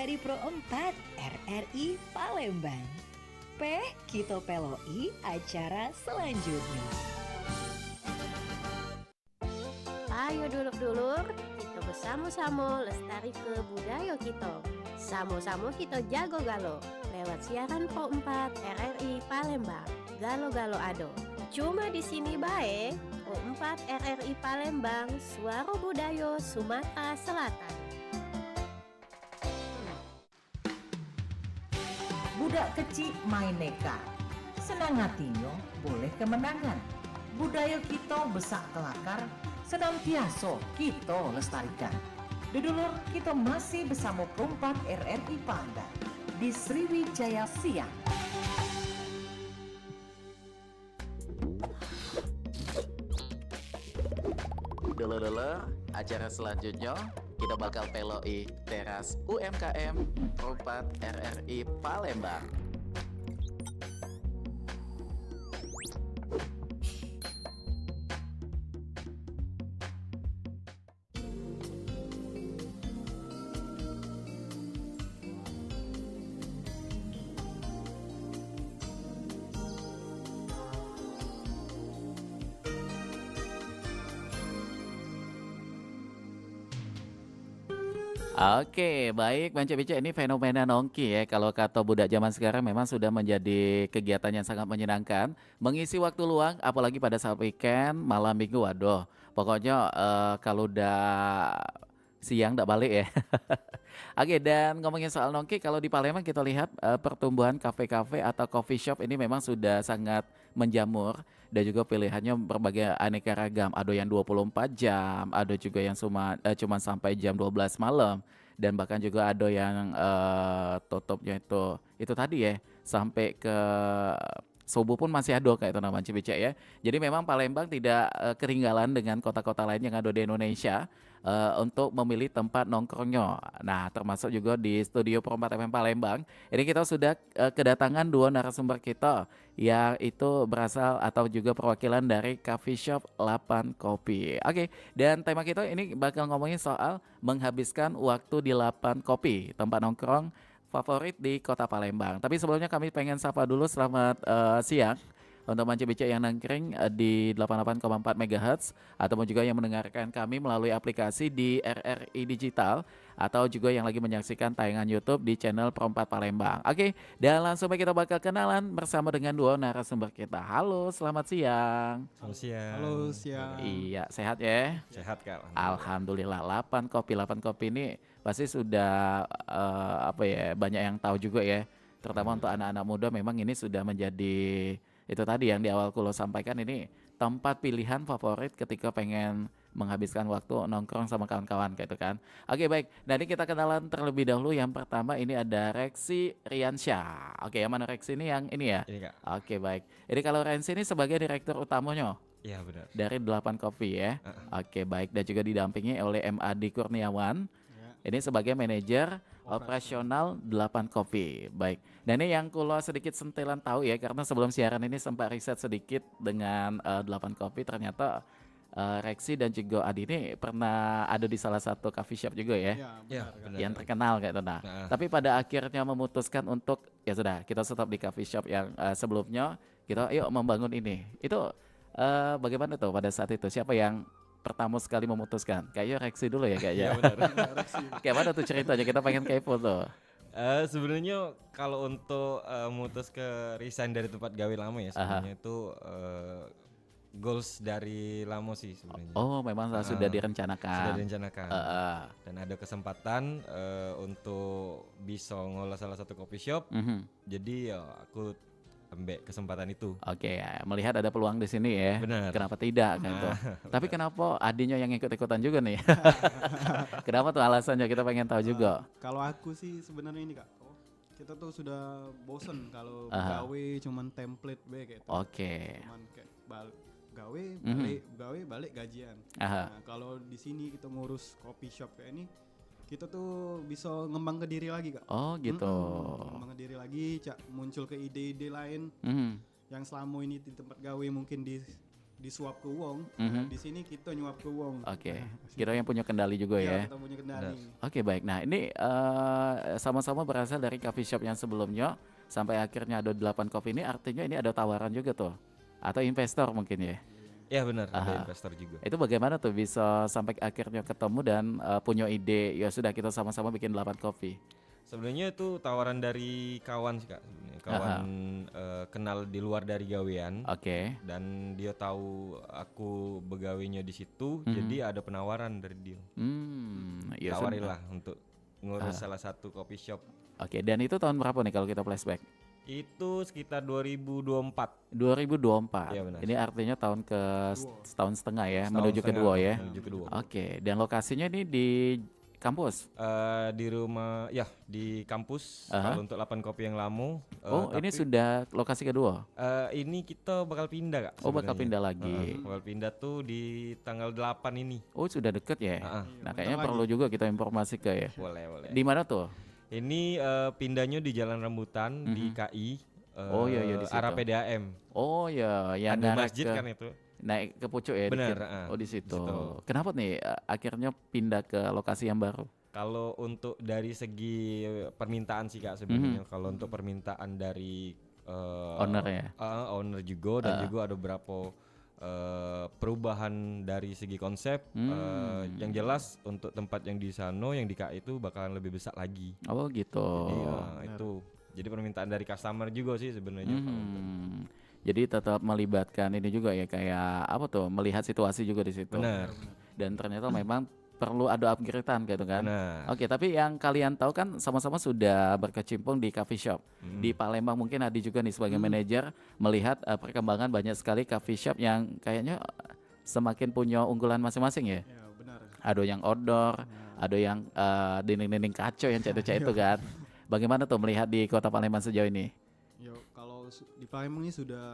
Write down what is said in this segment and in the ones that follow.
dari Pro 4 RRI Palembang. Kita peloi acara selanjutnya. Ayo dulur-dulur, kita bersama-sama lestari ke budaya kita. Sama-sama kita jago galo lewat siaran Pro 4 RRI Palembang. Galo-galo ado. Cuma di sini bae, Pro 4 RRI Palembang, suara budaya Sumatera Selatan. Budak kecil main neka, senang hatinya boleh kemenangan. Budaya kita besak kelakar, senantiasa kita lestarikan. Dulur, kita masih bersama Pro 4 RRI Palembang di Sriwijaya Siang. Dulu-dulu, acara selanjutnya kita bakal peloi teras UMKM Pro 4 RRI Palembang. Oke, baik Bang Bica, ini fenomena nongki ya. Kalau kata budak zaman sekarang memang sudah menjadi kegiatan yang sangat menyenangkan. Mengisi waktu luang, apalagi pada saat weekend, malam minggu, waduh. Pokoknya kalau udah siang nggak balik ya. Oke, dan ngomongin soal nongki, kalau di Palembang kita lihat pertumbuhan kafe-kafe atau coffee shop ini memang sudah sangat menjamur. Dan juga pilihannya berbagai aneka ragam. Ada yang 24 jam, ada juga yang cuma sampai jam 12 malam. Dan bahkan juga ada yang tutupnya itu tadi ya, sampai ke subuh pun masih ada kayak itu namanya Cibica ya. Jadi memang Palembang tidak ketinggalan dengan kota-kota lain yang ada di Indonesia untuk memilih tempat nongkrongnya. Nah, termasuk juga di studio Pro 4 FM Palembang. Ini kita sudah kedatangan dua narasumber kita yang itu berasal atau juga perwakilan dari Coffee Shop 8 Kopi. Oke, dan tema kita ini bakal ngomongin soal menghabiskan waktu di 8 Kopi, tempat nongkrong favorit di kota Palembang. Tapi sebelumnya kami pengen sapa dulu selamat siang untuk Manci Bica yang nangkring di 88,4 MHz ataupun juga yang mendengarkan kami melalui aplikasi di RRI Digital atau juga yang lagi menyaksikan tayangan YouTube di channel Pro 4 Palembang. Oke, dan langsung kita bakal kenalan bersama dengan dua narasumber kita. Halo, selamat siang. Selamat siang. Halo, siang. Iya, sehat ya? Sehat Kak. Alhamdulillah. 8 kopi ini pasti sudah banyak yang tahu juga ya. Terutama untuk anak-anak muda memang ini sudah menjadi itu tadi yang di awal kulo sampaikan, ini tempat pilihan favorit ketika pengen menghabiskan waktu nongkrong sama kawan-kawan kayak itu kan. Oke, baik. Nah, ini kita kenalan terlebih dahulu. Yang pertama ini ada Reksi Riansyah. Oke, yang mana Reksi ini yang ini ya? Ini Kak. Oke, baik. Jadi kalau Reksi ini sebagai direktur utamanya Iya benar. dari 8 Kopi ya. Oke, baik. Dan juga didampingi oleh MAD Kurniawan. Ini sebagai manajer operasional 8 Kopi. Baik. Dan ini yang kulo sedikit sentilan tahu ya, karena sebelum siaran ini sempat riset sedikit dengan 8 Kopi. Ternyata Reksi dan juga Adi ini pernah ada di salah satu coffee shop juga ya. Iya, benar. Yang terkenal kayak itu. Nah, tapi pada akhirnya memutuskan untuk ya sudah, kita stop di coffee shop yang sebelumnya. Kita yuk membangun ini. Itu bagaimana tuh pada saat itu? Siapa yang pertama sekali memutuskan? Kayaknya Reksi dulu ya kayaknya. Iya benar. Kayak mana tuh ceritanya? Kita pengen kepo tuh. Sebenarnya kalau untuk mutus ke resign dari tempat gawe lama ya, sebenarnya itu goals dari lama sih sebenarnya. Oh, memang sudah direncanakan. Sudah direncanakan. Dan ada kesempatan untuk bisa ngolah salah satu coffee shop. Jadi ya aku ambil kesempatan itu. Oke, ya. Melihat ada peluang di sini ya. Benar. Kenapa tidak gitu. Tapi kenapa Adinya yang ikut-ikutan juga nih? Kenapa tuh alasannya, kita pengen tahu juga. Kalau aku sih sebenarnya ini Kak, kita tuh sudah bosen kalau gawe cuman template be kayak gitu. Oke. Cuman kayak gawe balik gajian. Aha. Nah, kalau di sini kita ngurus coffee shop kayak ini, kita tuh bisa ngembang ke diri lagi Kak. Oh gitu. Ngembang ke diri lagi, muncul ke ide-ide lain yang selama ini di tempat gawe mungkin disuap ke wong. Mhm. Di sini kita nyuap ke wong. Oke, kita yang punya kendali juga ya. Iya, kita punya kendali. Oke baik, nah ini sama-sama berasal dari coffee shop yang sebelumnya sampai akhirnya ada 8 kopi ini, artinya ini ada tawaran juga tuh, atau investor mungkin ya. Ya benar, Aha. ada investor juga. Itu bagaimana tuh bisa sampai akhirnya ketemu dan punya ide, ya sudah kita sama-sama bikin 8 kopi. Sebenarnya itu tawaran dari kawan sih Kak, sebenarnya. Kawan kenal di luar dari gawean. Oke. Dan dia tahu aku begawinya di situ, jadi ada penawaran dari dia. Ya Tawarilah untuk ngurus salah satu coffee shop. Oke, dan itu tahun berapa nih kalau kita flashback? Itu sekitar 2024. 2024. Iya, benar. Ini artinya tahun ke setahun setengah ya, Setahun menuju setengah, kedua ya. Menuju kedua. Oke, dan lokasinya ini di kampus. Di rumah, ya di kampus. Kalau untuk 8 kopi yang lama. Ini sudah lokasi kedua. Ini kita bakal pindah Kak. Oh, bakal sebenarnya. pindah lagi. Bakal pindah tuh di tanggal 8 ini. Oh, sudah deket ya. Nah, kayaknya bentar perlu juga kita informasi ke ya. Boleh. Di mana tuh? Ini pindahnya di Jalan Rambutan di KI. Oh, iya, di situ. Arah PDAM. Oh ya, yang Ada naik masjid ke, kan itu. naik ke pucuk ya. Benar, dikit. Oh di situ. situ. Kenapa nih akhirnya pindah ke lokasi yang baru? Kalau untuk dari segi permintaan sih Kak sebenarnya. Kalau untuk permintaan dari Owner ya? Owner juga dan juga ada beberapa perubahan dari segi konsep. Yang jelas untuk tempat yang di sana yang di KI itu bakalan lebih besar lagi. Oh gitu. Jadi itu. Jadi permintaan dari customer juga sih sebenarnya. kalau untuk- Jadi tetap melibatkan ini juga ya, kayak apa tuh, melihat situasi juga di situ. Benar. Dan ternyata memang perlu ada upgradean gitu kan. Benar. Oke, tapi yang kalian tahu kan sama-sama sudah berkecimpung di coffee shop. Di Palembang mungkin Adi juga nih sebagai manajer melihat perkembangan banyak sekali coffee shop yang kayaknya semakin punya unggulan masing-masing ya. Ya, benar. Ada yang outdoor, ada yang dinding-dinding kaca yang cat-cat itu kan. Bagaimana tuh melihat di Kota Palembang sejauh ini? Yo, kalau di Palembang ini sudah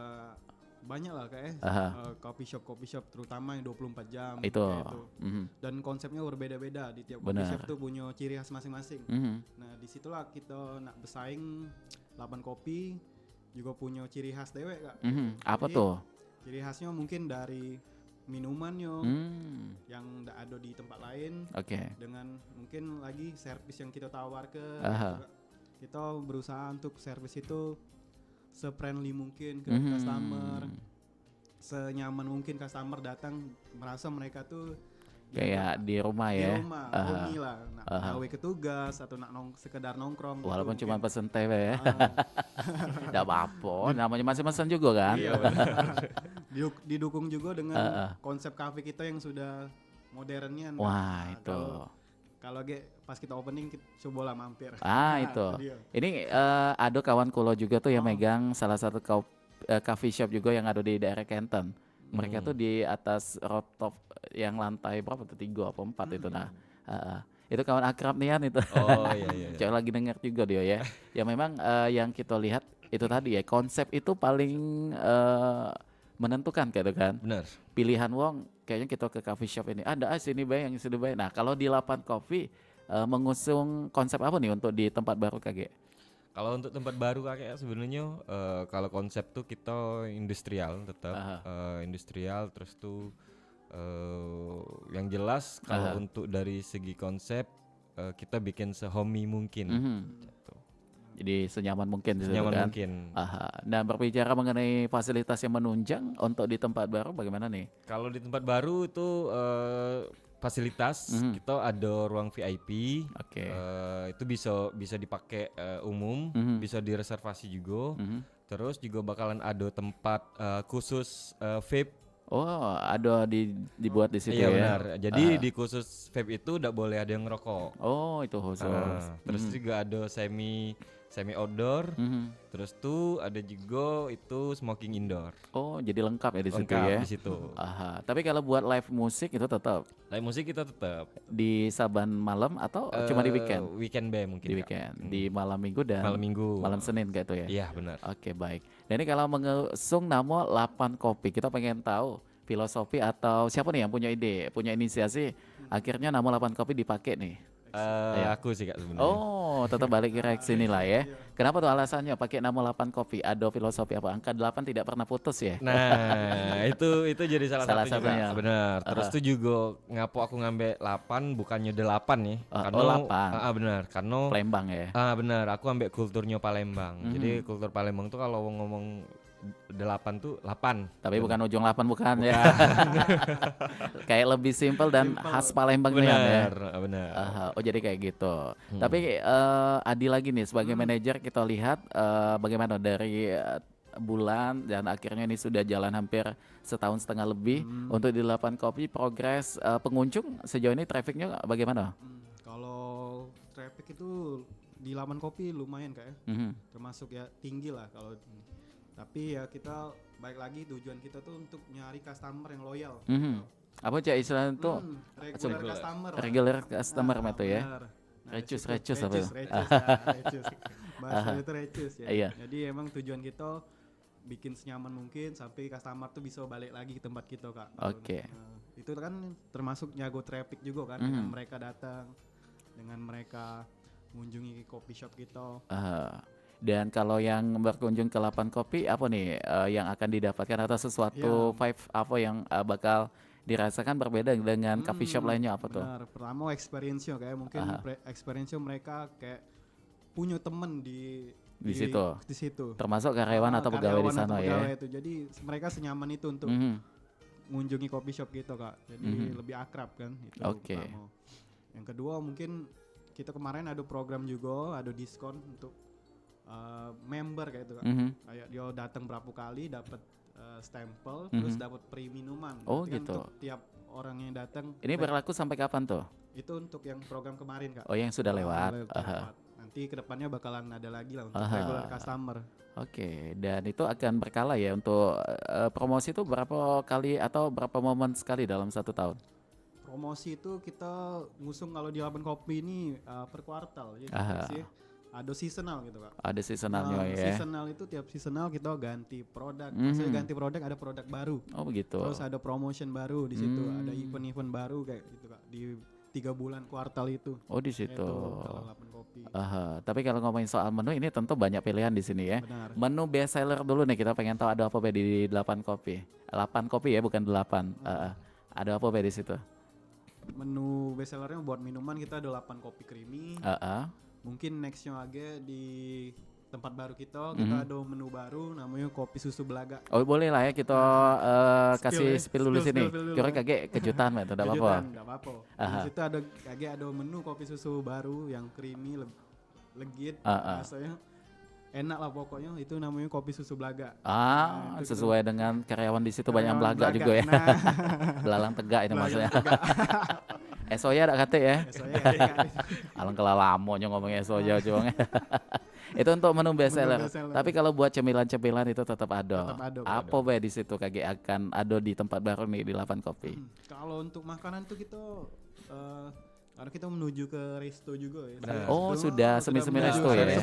banyak lah kayak coffee shop terutama yang 24 jam Itu. kayak itu. Mhm. Dan konsepnya berbeda-beda di tiap Benar. coffee shop tuh punya ciri khas masing-masing. Mhm. Nah, disitulah kita nak bersaing 8 kopi juga punya ciri khas dewek Kak. Mhm. Apa Jadi, tuh? Ciri khasnya mungkin dari minumannya yang nggak ada di tempat lain, Oke. dengan mungkin lagi servis yang kita tawar ke Aha. kita berusaha untuk servis itu se-friendly mungkin ke Mhm. customer, senyaman mungkin customer datang merasa mereka tuh Kayak di rumah di ya. rumah, Aha. homey lah, nak gawe ke tugas atau nak sekedar nongkrong gitu Walaupun cuma mungkin. pesen teh ya. Ah, Enggak apa-apa, namanya masing-masing juga kan. Iya benar. didukung juga dengan konsep cafe kita yang sudah modernnya. Wah, Nah, itu. kalau pas kita opening cobalah mampir. Itu. dia. Ini ada kawan kulo juga tuh yang megang salah satu coffee shop juga yang ada di daerah Kenton. Mereka tuh di atas rooftop yang lantai berapa tuh, 3 apa 4 itu nah. Itu kawan akrab nian itu. Oh iya. Cewek lagi denger juga dia ya. Ya memang yang kita lihat itu tadi ya, konsep itu paling menentukan gitu kan. Benar. Pilihan wong kayaknya kita ke coffee shop ini ada sini bae yang sini bae. Nah, kalau di 8 Coffee mengusung konsep apa nih untuk di tempat baru KG? Kalau untuk tempat baru kakek sebenarnya kalau konsep tuh kita industrial tetap industrial, terus tuh yang jelas kalau untuk dari segi konsep kita bikin se-homey mungkin. Gitu. Jadi senyaman mungkin di situ Senyaman kan. mungkin. Nah, berbicara mengenai fasilitas yang menunjang untuk di tempat baru bagaimana nih? Kalau di tempat baru itu fasilitas kita ada ruang VIP. Oke. Itu bisa dipakai umum, bisa direservasi juga. Terus juga bakalan ada tempat khusus vape. Oh, ada dibuat di situ Iya ya. benar. Jadi di khusus vape itu tidak boleh ada yang ngerokok. Oh, itu khusus. Terus juga ada semi outdoor. Terus tuh ada juga itu smoking indoor. Oh, jadi lengkap ya di situ Lengkap ya. di situ. Tapi kalau buat live musik itu tetap Live musik kita tetap di Saban malam atau cuma di weekend? Weekend be mungkin. Di Kak. weekend, di malam minggu dan Malam minggu. malam Senin kayak itu ya. Iya benar. Oke, baik. Dan ini kalau mengusung nama 8 Kopi, kita pengen tahu filosofi atau siapa nih yang punya ide, punya inisiasi akhirnya nama 8 Kopi dipakai nih. Iya. Aku sih Kak sebenarnya. Oh, tetap balik ke reaksi ini lah ya. Kenapa tuh alasannya pakai nama 8 kopi? Ada filosofi apa? Angka 8 tidak pernah putus ya? Nah, itu jadi Salah salah satunya. satunya. Benar. Terus tuh juga ngapo aku ngambil 8 bukannya 8 nih. Oh, 8. Benar. Karena Palembang ya. benar, aku ambil kulturnya Palembang. Jadi kultur Palembang tuh kalau ngomong 8 tuh 8. Tapi bukan ujung 8 bukan ya. Kayak lebih simpel dan khas Palembang nih ya. Benar, benar. Oh jadi kayak gitu. Tapi Adi lagi nih sebagai manajer kita lihat bagaimana dari bulan dan akhirnya ini sudah jalan hampir setahun setengah lebih untuk di 8 kopi progres pengunjung sejauh ini trafficnya bagaimana? Kalau traffic itu di laman kopi lumayan kayak, termasuk ya tinggi lah kalau. Tapi ya kita baik lagi tujuan kita tuh untuk nyari customer yang loyal. Apa cak istilahnya tuh? Regular customer. Regular customer itu ya. Benar. Nah, Recus dari situ- apa itu? recus. Bahasa itu recus ya. Iya. Jadi emang tujuan kita bikin senyaman mungkin sampai customer tuh bisa balik lagi ke tempat kita Kak. Oke. Nah, itu kan termasuk nyago traffic juga kan dengan mereka datang, dengan mereka mengunjungi coffee shop kita. Dan kalau yang berkunjung ke 8 kopi apa nih yang akan didapatkan atau sesuatu vibe apa yang bakal dirasakan berbeda dengan coffee shop lainnya apa tuh? Benar, pertama experience-nya kayak mungkin experience-nya mereka kayak punya temen di situ. Di situ. Termasuk karyawan atau pegawai di Karyawan sana atau ya. pegawai itu. Jadi mereka senyaman itu untuk mengunjungi coffee shop gitu Kak. Jadi lebih akrab kan itu. Oke. pertama. Yang kedua mungkin kita kemarin ada program juga, ada diskon untuk member kayak itu Kak. Kayak dia datang berapa kali dapat stempel terus dapat free minuman. Oh, Berarti kan gitu. untuk tiap orang yang datang. Ini berlaku sampai kapan tuh? Itu untuk yang program kemarin Kak. Oh yang sudah lewat. Lewat. Nanti kedepannya bakalan ada lagi lah untuk regular customer. Oke, dan itu akan berkala ya untuk promosi itu berapa kali atau berapa momen sekali dalam 1 tahun? Promosi itu kita ngusung kalau di Laban Kopi ini per kuartal. Jadi sih ada seasonal gitu Kak. Ada seasonalnya ya. Seasonal itu tiap seasonal kita ganti produk. Maksudnya ganti produk ada produk baru. Oh begitu. Terus ada promotion baru di situ, ada event-event baru kayak gitu Kak di 3 bulan kuartal itu. Oh di situ. Itu kalau Laban Kopi. Tapi kalau ngomongin soal menu ini tentu banyak pilihan di sini ya. Benar. Menu best seller dulu nih kita pengen tahu ada apa Be di 8 kopi. 8 kopi ya bukan 8. Ada apa Be di situ? Menu best sellernya buat minuman kita ada 8 kopi creamy. Mungkin nextnya lagi di tempat baru kita ada menu baru namanya kopi susu belaga. Oh boleh lah ya kita kasih spill dulu sini. Kira kaget kejutan Mbak, tidak apa-apa. Enggak apa-apa. Di situ ada menu kopi susu baru yang creamy legit rasanya enak lah pokoknya, itu namanya kopi susu belaga. Itu sesuai dengan karyawan di situ banyak belaga juga ya. Nah. Belalang tegak ini maksudnya. Esoya ada kata ya. Alang kelalamonya ngomong esoya cuma. Itu untuk menu best seller. Tapi kalau buat cemilan-cemilan itu tetap ada. Apa Be di situ kage akan ada di tempat baru nih di 8 kopi. Kalau untuk makanan tuh kita karena kita menuju ke resto juga ya. Oh sudah semi-semi resto ya.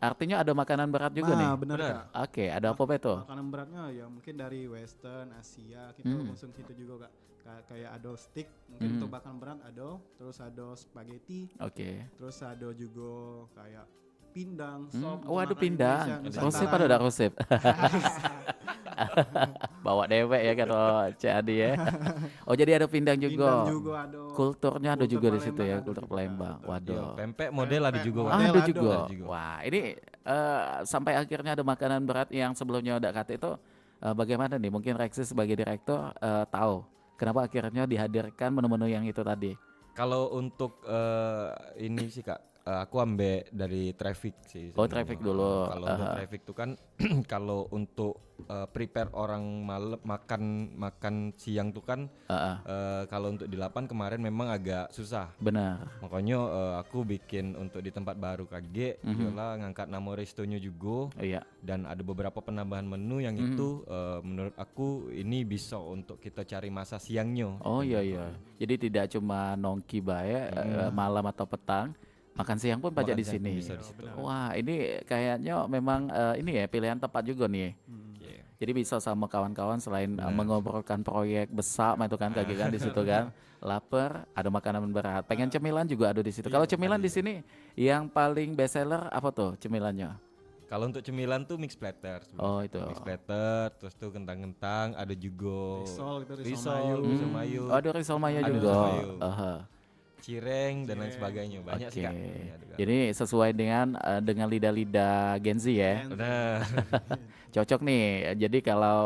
Artinya ada makanan berat juga nih. Benar Kak. Oke, ada apa Be tuh? Makanan beratnya ya mungkin dari Western, Asia kita konsum situ juga Kak. Kayak ada steak mungkin untuk makanan berat ada, terus ada spaghetti. Oke. Terus ada juga kayak pindang, sop. Oh ada pindang. Resep ada resep. Bawa dewek ya kalau Cik Adi ya. Oh jadi ada pindang juga. Pindang juga ada. Kulturnya ada juga di situ ya, Palembang kultur ada Palembang. juga. Waduh. Pempek model ada juga. Ada juga. juga. Wah ini sampai akhirnya ada makanan berat yang sebelumnya udah kata itu bagaimana nih? Mungkin Rexy sebagai direktur tahu kenapa akhirnya dihadirkan menu-menu yang itu tadi. Kalau untuk ini sih Kak, aku ambil dari traffic sih. Oh traffic dulu. Kalau untuk traffic tuh kan kalau untuk prepare orang malam makan siang tuh kan kalau untuk di 8 kemarin memang agak susah. Benar. Makanya aku bikin untuk di tempat baru KG, Yola ngangkat nama restonya juga. Iya. Dan ada beberapa penambahan menu yang itu menurut aku ini bisa untuk kita cari masa siangnya. Oh iya iya. Jadi tidak cuma nongki bae malam atau petang. Makan siang pun pajak di sini. Bisa di situ. Wah, ini kayaknya memang ini ya pilihan tepat juga nih. Jadi bisa sama kawan-kawan selain mengobrolkan proyek besar itu kan kayak kan di situ kan. Lapar, ada makanan berat. Pengen cemilan juga ada di situ. Kalau cemilan di sini yang paling best seller apa tuh cemilannya? Kalau untuk cemilan tuh mix platter. Oh, itu. Mix platter, terus tuh kentang-kentang, ada juga Risol gitu, risol risol, mayo. risol mayo, Oh, ada risol mayo Ada juga. risol mayo. Aha. cireng dan lain sebagainya. Banyak sih Kak. Oke. Banyak juga. Jadi sesuai dengan lidah-lidah Gen Z ya. Benar. Cocok nih. Jadi kalau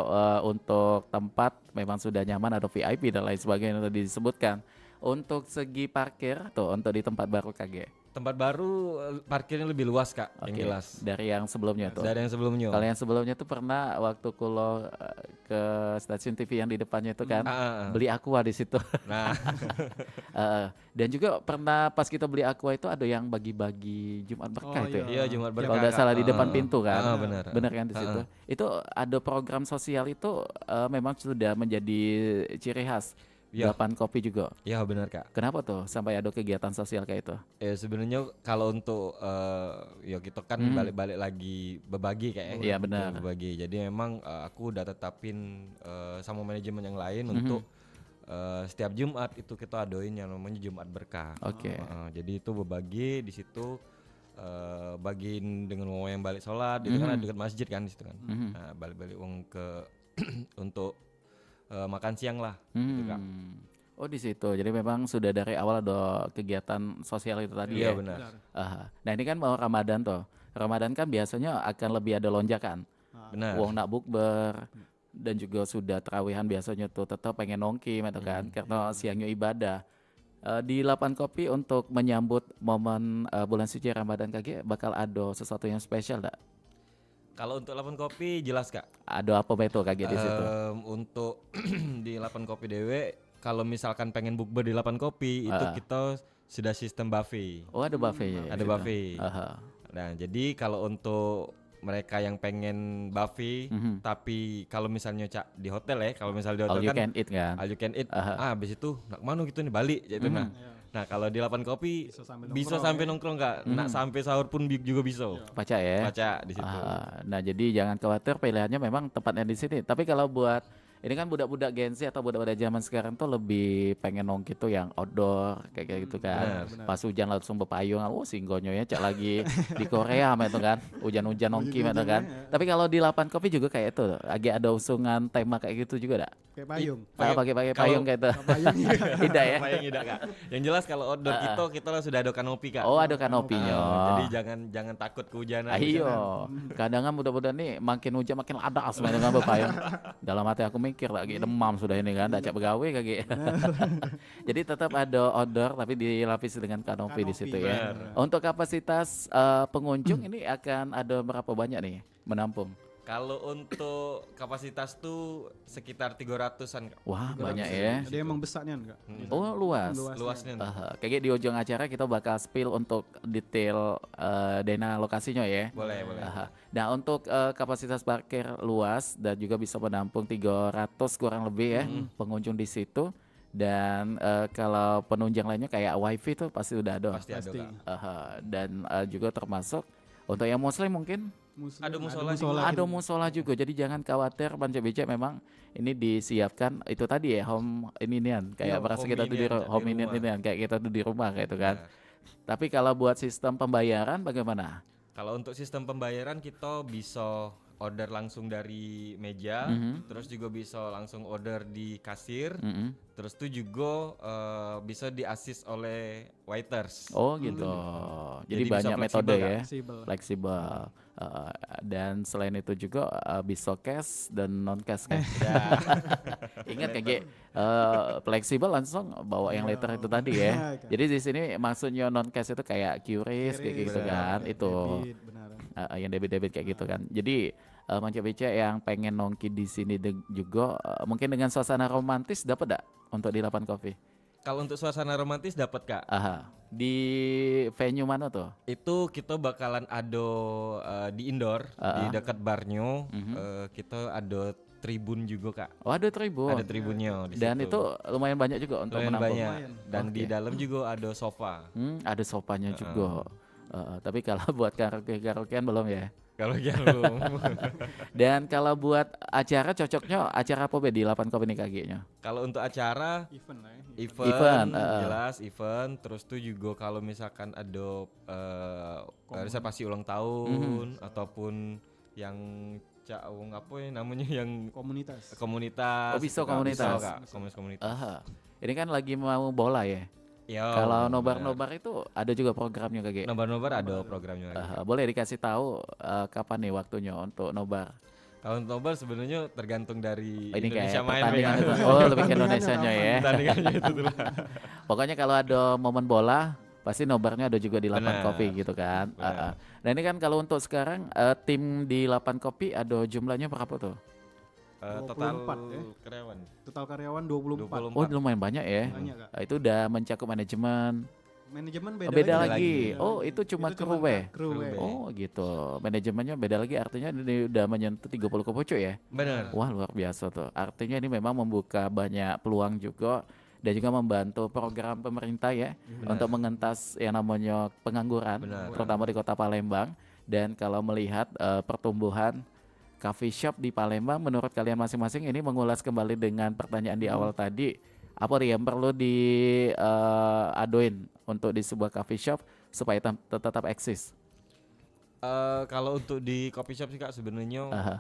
untuk tempat memang sudah nyaman, ada VIP dan lain sebagainya yang tadi disebutkan. Untuk segi parkir tuh untuk di tempat baru KG. Tempat baru parkirnya lebih luas Kak, yang Oke, jelas. dari yang sebelumnya tuh. Dari yang sebelumnya. Kalau yang sebelumnya tuh pernah waktu kulo ke stasiun TV yang di depannya itu kan beli aqua di situ. Nah, Dan juga pernah pas kita beli aqua itu ada yang bagi-bagi Jumat berkah Oh, itu ya. iya Jumat Kalau berkah. nggak Kak. salah di depan pintu kan. Benar. Benar kan di situ. Itu ada program sosial itu memang sudah menjadi ciri khas. Iya. 8 kopi juga. Iya benar Kak. Kenapa tuh sampai ada kegiatan sosial kayak itu? Sebenarnya kalau untuk ya kita kan balik-balik lagi berbagi kayak Iya, benar. berbagi. Jadi memang aku udah tetapin sama manajemen yang lain untuk setiap Jumat itu kita adain yang namanya Jumat Berkah. Oke. Jadi itu berbagi di situ bagiin dengan uang yang balik sholat itu kan ada dekat masjid kan di situ kan. Nah, balik-balik uang ke untuk makan siang lah gitu Kak. Oh di situ. Jadi memang sudah dari awal ada kegiatan sosial itu tadi Iya ya. benar. Aha. Nah ini kan mau Ramadan tuh. Ramadan kan biasanya akan lebih ada lonjakan. Benar. Wong nak bukber dan juga sudah terawihan biasanya tuh tetap pengen nongki gitu kan karena siangnya ibadah. Di 8 Kopi untuk menyambut momen bulan suci Ramadan KG bakal ada sesuatu yang spesial enggak? Kalau untuk 8 Kopi jelas Kak. Ada apa betul KG di situ? Untuk di 8 Kopi dewe kalau misalkan pengen bukber di 8 Kopi itu kita sudah sistem buffet. Oh ada buffetnya. Ada buffet. Aha. Nah, jadi kalau untuk mereka yang pengen buffet tapi kalau misalnya Cak di hotel ya, kalau misalnya di All hotel you kan can eat kan? all you can eat. Habis itu nak mana gitu nih balik gitu Nah, kalau di 8 Kopi bisa sampai nongkrong Kak. Nak sampai sahur pun juga bisa. Baca ya. Baca di situ. Nah jadi jangan khawatir pilihannya memang tempatnya di sini. Tapi kalau buat ini kan budak-budak Gen Z atau budak-budak zaman sekarang tuh lebih pengen nongki tuh yang outdoor kayak gitu kan. benar. Pas hujan langsung berpayung, singgonyo ya cak lagi di Korea itu kan. Hujan-hujan nongki itu kan. Tapi kalau di 8 Kopi juga kayak itu, agak ada usungan tema kayak gitu juga dak. Kayak payung. Pakai payung kayak itu. Payung iya. Tidak ya. Apa yang tidak Kak? Yang jelas kalau outdoor kita sudah ada kanopi Kak. Oh ada kanopinya. Jadi jangan takut kehujanan. Ayo, kadang kan mudah-mudahan nih makin hujan makin ladas main dengan berpayung. Dalam hati aku mikir lagi demam sudah ini kan, dacak begawe kaki. Jadi tetap ada outdoor tapi dilapisi dengan kanopi di situ ya. Untuk kapasitas pengunjung ini akan ada berapa banyak nih menampung? Kalau untuk kapasitas tuh sekitar 300-an Kak. Wah banyak ya. Dia emang besarnya enggak? Oh luas. Luasnya. Kayak di ujung acara kita bakal spill untuk detail dana lokasinya ya. Boleh. Nah untuk kapasitas parkir luas dan juga bisa menampung 300 kurang lebih ya pengunjung di situ. Dan kalau penunjang lainnya kayak wifi tuh pasti udah ada. Pasti ada Kak. Dan juga termasuk untuk yang muslim mungkin Ada ada musola juga. Jadi jangan khawatir Panca Becek memang ini disiapkan itu tadi ya home inian kayak berasa kita tuh di home inian kayak kita tuh di rumah kayak itu kan. Tapi kalau buat sistem pembayaran bagaimana? Kalau untuk sistem pembayaran kita bisa order langsung dari meja, terus juga bisa langsung order di kasir, terus tuh juga bisa di-assist oleh waiters. Oh gitu. Jadi Jadi bisa banyak metode fleksibel, ya. Fleksibel. Fleksibel. Dan selain itu juga bisa cash dan non cash kan. Ingat kayak fleksibel langsung bawa yang letter itu tadi ya. Iya, Jadi di sini maksudnya non cash itu kayak QRIS kayak gitu kan. Itu Debit, benar. yang debit kayak gitu kan. Jadi Panca Becek yang pengen nongki di sini juga mungkin dengan suasana romantis dapat enggak untuk di 8 Coffee? Kalau untuk suasana romantis dapat Kak. Di venue mana tuh? Itu kita bakalan ada di indoor di dekat barnya. Kita ada tribun juga Kak. Oh ada tribun. Ada tribunnya di Dan situ. itu lumayan banyak juga untuk lumayan menampung. banyak. Dan di dalam juga ada sofa. Ada sofanya juga. Tapi kalau buat karaokean belum ya? Kalau jarum. Dan kalau buat acara cocoknya acara apa be di 8 Kopi ini kakinya? Kalau untuk acara Event lah ya. Event, jelas event. Terus tuh juga kalau misalkan ada reservasi ulang tahun ataupun yang apa ya namanya yang Komunitas. komunitas. Oh, bisa gitu, Kak. komunitas. Bisa, Kak, komunitas. Aha. Ini kan lagi mau bola ya. Yo, Kalau benar. nobar itu ada juga programnya kayak. Nobar ada programnya lagi. Boleh dikasih tahu kapan nih waktunya untuk nobar? Kalau untuk nobar sebenarnya tergantung dari Ini Indonesia kayak main pertandingan ya. itu. Oh, lebih ke Indonesianya ya. Pertandingannya itu tuh lah. Pokoknya kalau ada momen bola pasti nobarnya ada juga di 8 Benar. Kopi gitu kan. Benar. Nah ini kan kalau untuk sekarang tim di 8 Kopi ada jumlahnya berapa tuh? Total 24 ya. karyawan. Total karyawan 24. 24. Oh lumayan banyak ya. Banyak, Kak. Itu udah mencakup manajemen. Manajemen Oh, beda, beda lagi. lagi. Beda Oh lagi. itu cuma Itu kru ya? kru Kru ya. B. Oh gitu. Manajemennya beda lagi artinya ini udah menyentuh 30 kepucuk ya. Benar. Wah luar biasa tuh. Artinya ini memang membuka banyak peluang juga dan juga membantu program pemerintah ya untuk mengentas yang namanya pengangguran, Benar. terutama di Kota Palembang. Dan kalau melihat pertumbuhan coffee shop di Palembang, menurut kalian masing-masing ini mengulas kembali dengan pertanyaan di awal tadi, apa nih yang perlu diadoin untuk di sebuah coffee shop supaya tetap eksis? Kalau untuk di coffee shop sih Kak sebenarnya Aha.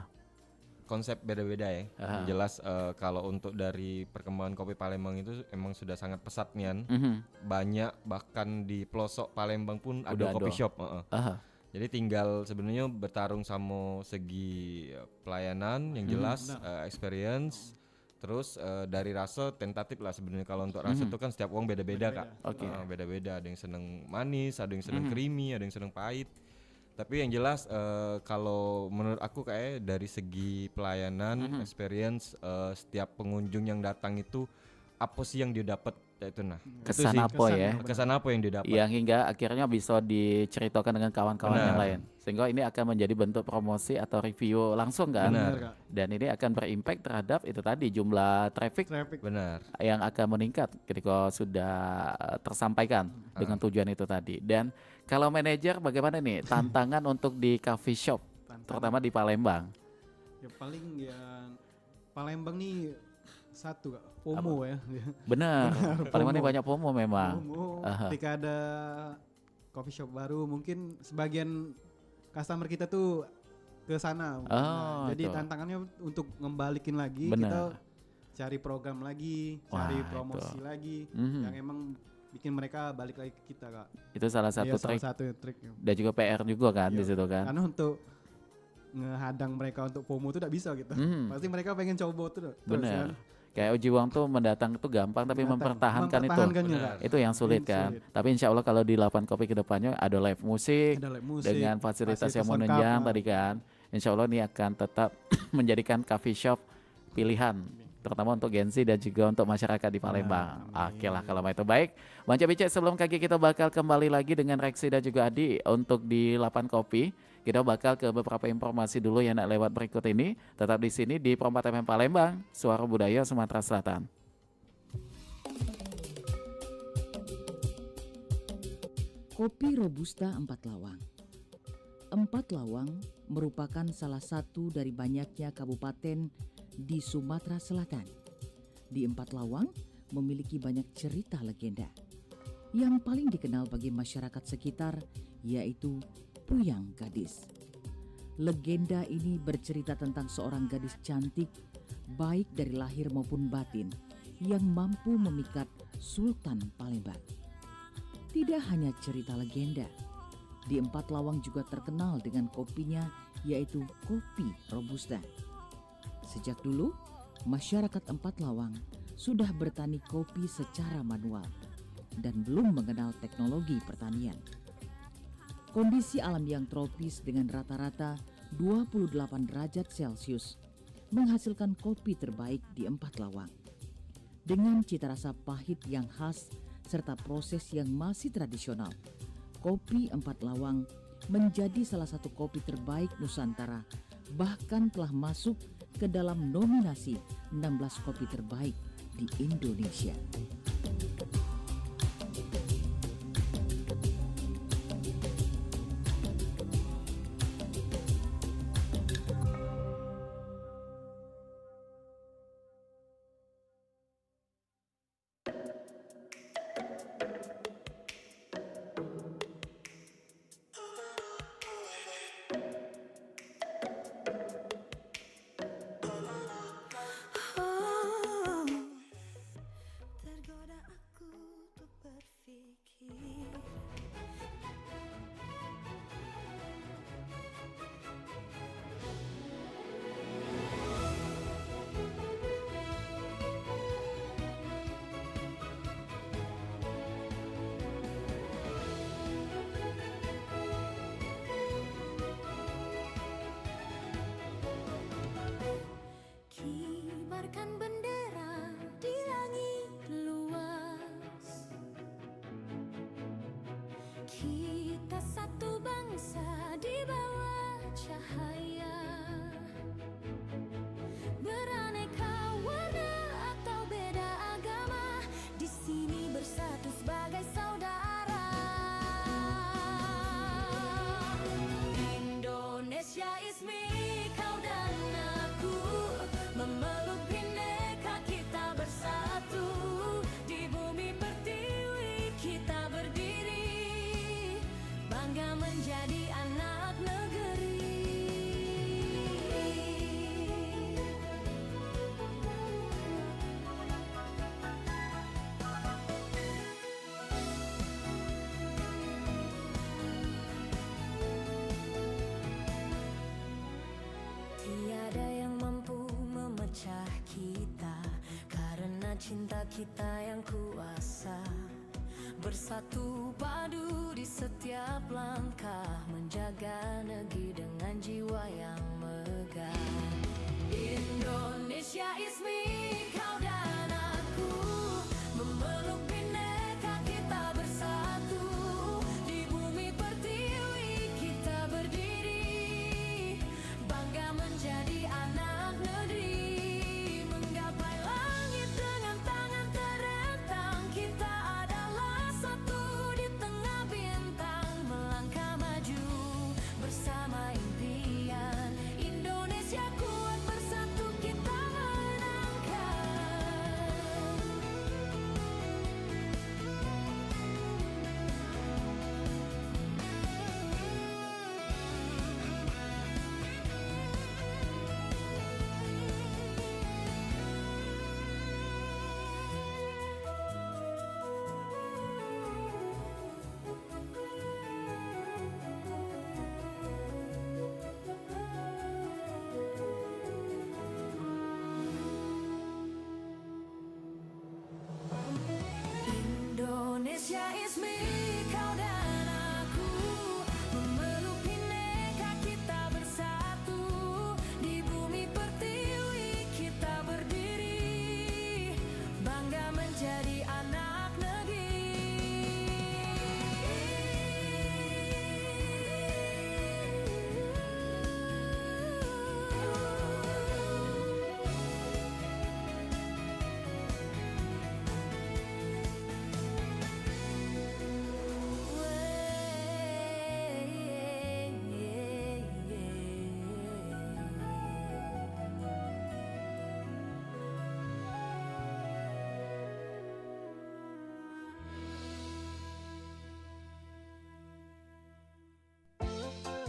konsep beda-beda ya. Aha. Yang jelas kalau untuk dari perkembangan kopi Palembang itu emang sudah sangat pesat nian. Mhm. Banyak bahkan di pelosok Palembang pun Udah ada coffee ada. shop. Aha. Jadi tinggal sebenarnya bertarung sama segi pelayanan yang jelas, experience. Terus dari rasa tentatif lah sebenarnya. Kalau untuk rasa itu kan setiap orang beda-beda Kak. Oke. Beda-beda. Ada yang seneng manis, ada yang seneng creamy, ada yang seneng pahit. Tapi yang jelas kalau menurut aku kayak dari segi pelayanan, experience, setiap pengunjung yang datang itu apa sih yang dia dapat? Ya itu nah. Kesan Itu sih. apa ya? Kesan apa yang dia dapat? Yang hingga akhirnya bisa diceritakan dengan kawan-kawan yang Benar. lain, sehingga ini akan menjadi bentuk promosi atau review langsung kan. Benar. Kak. Dan ini akan berimpact terhadap itu tadi jumlah traffic Traffic. Benar. yang akan meningkat ketika sudah tersampaikan dengan tujuan itu tadi. Dan kalau manajer bagaimana nih tantangan untuk di coffee shop terutama di Palembang? Ya paling yang Palembang nih satu Kak, FOMO ya. Benar, Palembang ini FOMO. banyak FOMO memang. FOMO. Aha. Ketika ada coffee shop baru mungkin sebagian customer kita tuh ke sana. Oh, Jadi itu. tantangannya untuk ngembalikin lagi Benar. kita cari program lagi, Wah, cari itu. promosi lagi Mhm. yang emang bikin mereka balik lagi ke kita Kak. Itu salah satu Iya, salah trik satu trik. dan juga PR juga kan di Iya. situ kan. Karena untuk ngehadang mereka untuk FOMO tuh tidak bisa gitu. Mhm. Pasti mereka pengen coba terus Benar. kan. Kayak uji uang tuh mendatang itu gampang tapi mempertahankan itu. Mempertahankannya, Kak. Itu yang sulit Yang kan. sulit. Tapi insya Allah kalau di 8 Kopi ke depannya ada live musik, Ada live musik, dengan fasilitas yang lengkap, menunjang Kak. tadi kan. Insya Allah ini akan tetap menjadikan coffee shop pilihan terutama untuk Gen Z dan juga untuk masyarakat di Palembang. Oke lah kalau itu baik. Bang Bice, sebelum kaki kita bakal kembali lagi dengan Reksi dan juga Adi untuk di 8 Kopi. Kita bakal ke beberapa informasi dulu yang nak lewat berikut ini. Tetap di sini di Perempat FM Palembang, Suara Budaya Sumatera Selatan. Kopi Robusta Empat Lawang. Empat Lawang merupakan salah satu dari banyaknya kabupaten di Sumatera Selatan. Di Empat Lawang memiliki banyak cerita legenda. Yang paling dikenal bagi masyarakat sekitar yaitu Puyang Gadis. Legenda ini bercerita tentang seorang gadis cantik, baik dari lahir maupun batin, yang mampu memikat Sultan Palembang. Tidak hanya cerita legenda, di Empat Lawang juga terkenal dengan kopinya yaitu kopi Robusta. Sejak dulu, masyarakat Empat Lawang sudah bertani kopi secara manual dan belum mengenal teknologi pertanian. Kondisi alam yang tropis dengan rata-rata 28 derajat Celcius menghasilkan kopi terbaik di Empat Lawang. Dengan cita rasa pahit yang khas serta proses yang masih tradisional, kopi Empat Lawang menjadi salah satu kopi terbaik Nusantara, bahkan telah masuk ke dalam nominasi 16 kopi terbaik di Indonesia. karena cinta kita yang kuasa. Bersatu padu di setiap langkah, menjaga negeri dengan jiwa yang megah. Indonesia is me, kau dan aku, memeluk bineka kita bersatu. Di bumi pertiwi kita berdiri, bangga menjadi anak negeri. Menggapai langit dengan tangan terentang, kita adalah satu di tengah bintang. Melangkah maju bersama impian, Indonesia kuat bersatu kita menangkan. Indonesia is me, kau dan aku, memeluk bineka kita bersatu. Di bumi pertiwi kita berdiri, bangga menjadi anak negeri.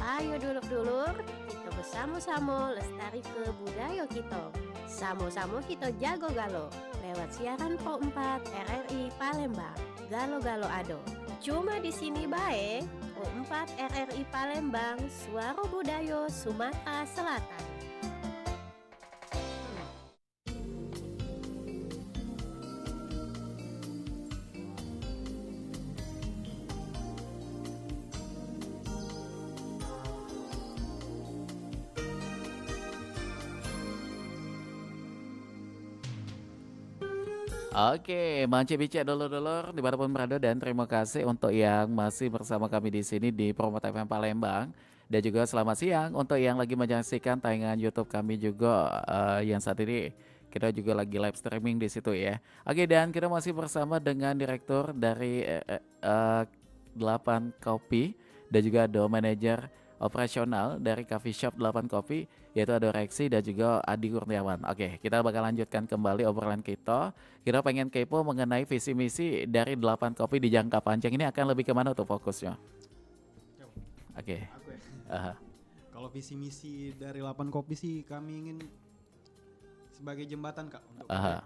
Ayo dulur-dulur, kita bersama-sama lestari ke budaya kita. Sama-sama kita jago galo lewat siaran Pro 4 RRI Palembang. Galo-galo ado. Cuma di sini bae, Pro 4 RRI Palembang, suara budaya Sumatera Selatan. Oke, Mance Bicek dulur-dulur dimanapun berada, dan terima kasih untuk yang masih bersama kami di sini di Promo FM Palembang, dan juga selamat siang untuk yang lagi menyaksikan tayangan YouTube kami juga yang saat ini kita juga lagi live streaming di situ ya. Oke, dan kita masih bersama dengan direktur dari 8 Kopi dan juga ada manajer operasional dari Coffee Shop 8 Kopi, yaitu ada Reksi dan juga Adi Kurniawan. Oke, kita bakal lanjutkan kembali obrolan kita. Kita pengen kepo mengenai visi misi dari 8 Kopi di jangka panjang ini akan lebih kemana tuh fokusnya? Oke. Aku ya. Kalau visi misi dari 8 Kopi sih, kami ingin sebagai jembatan Kak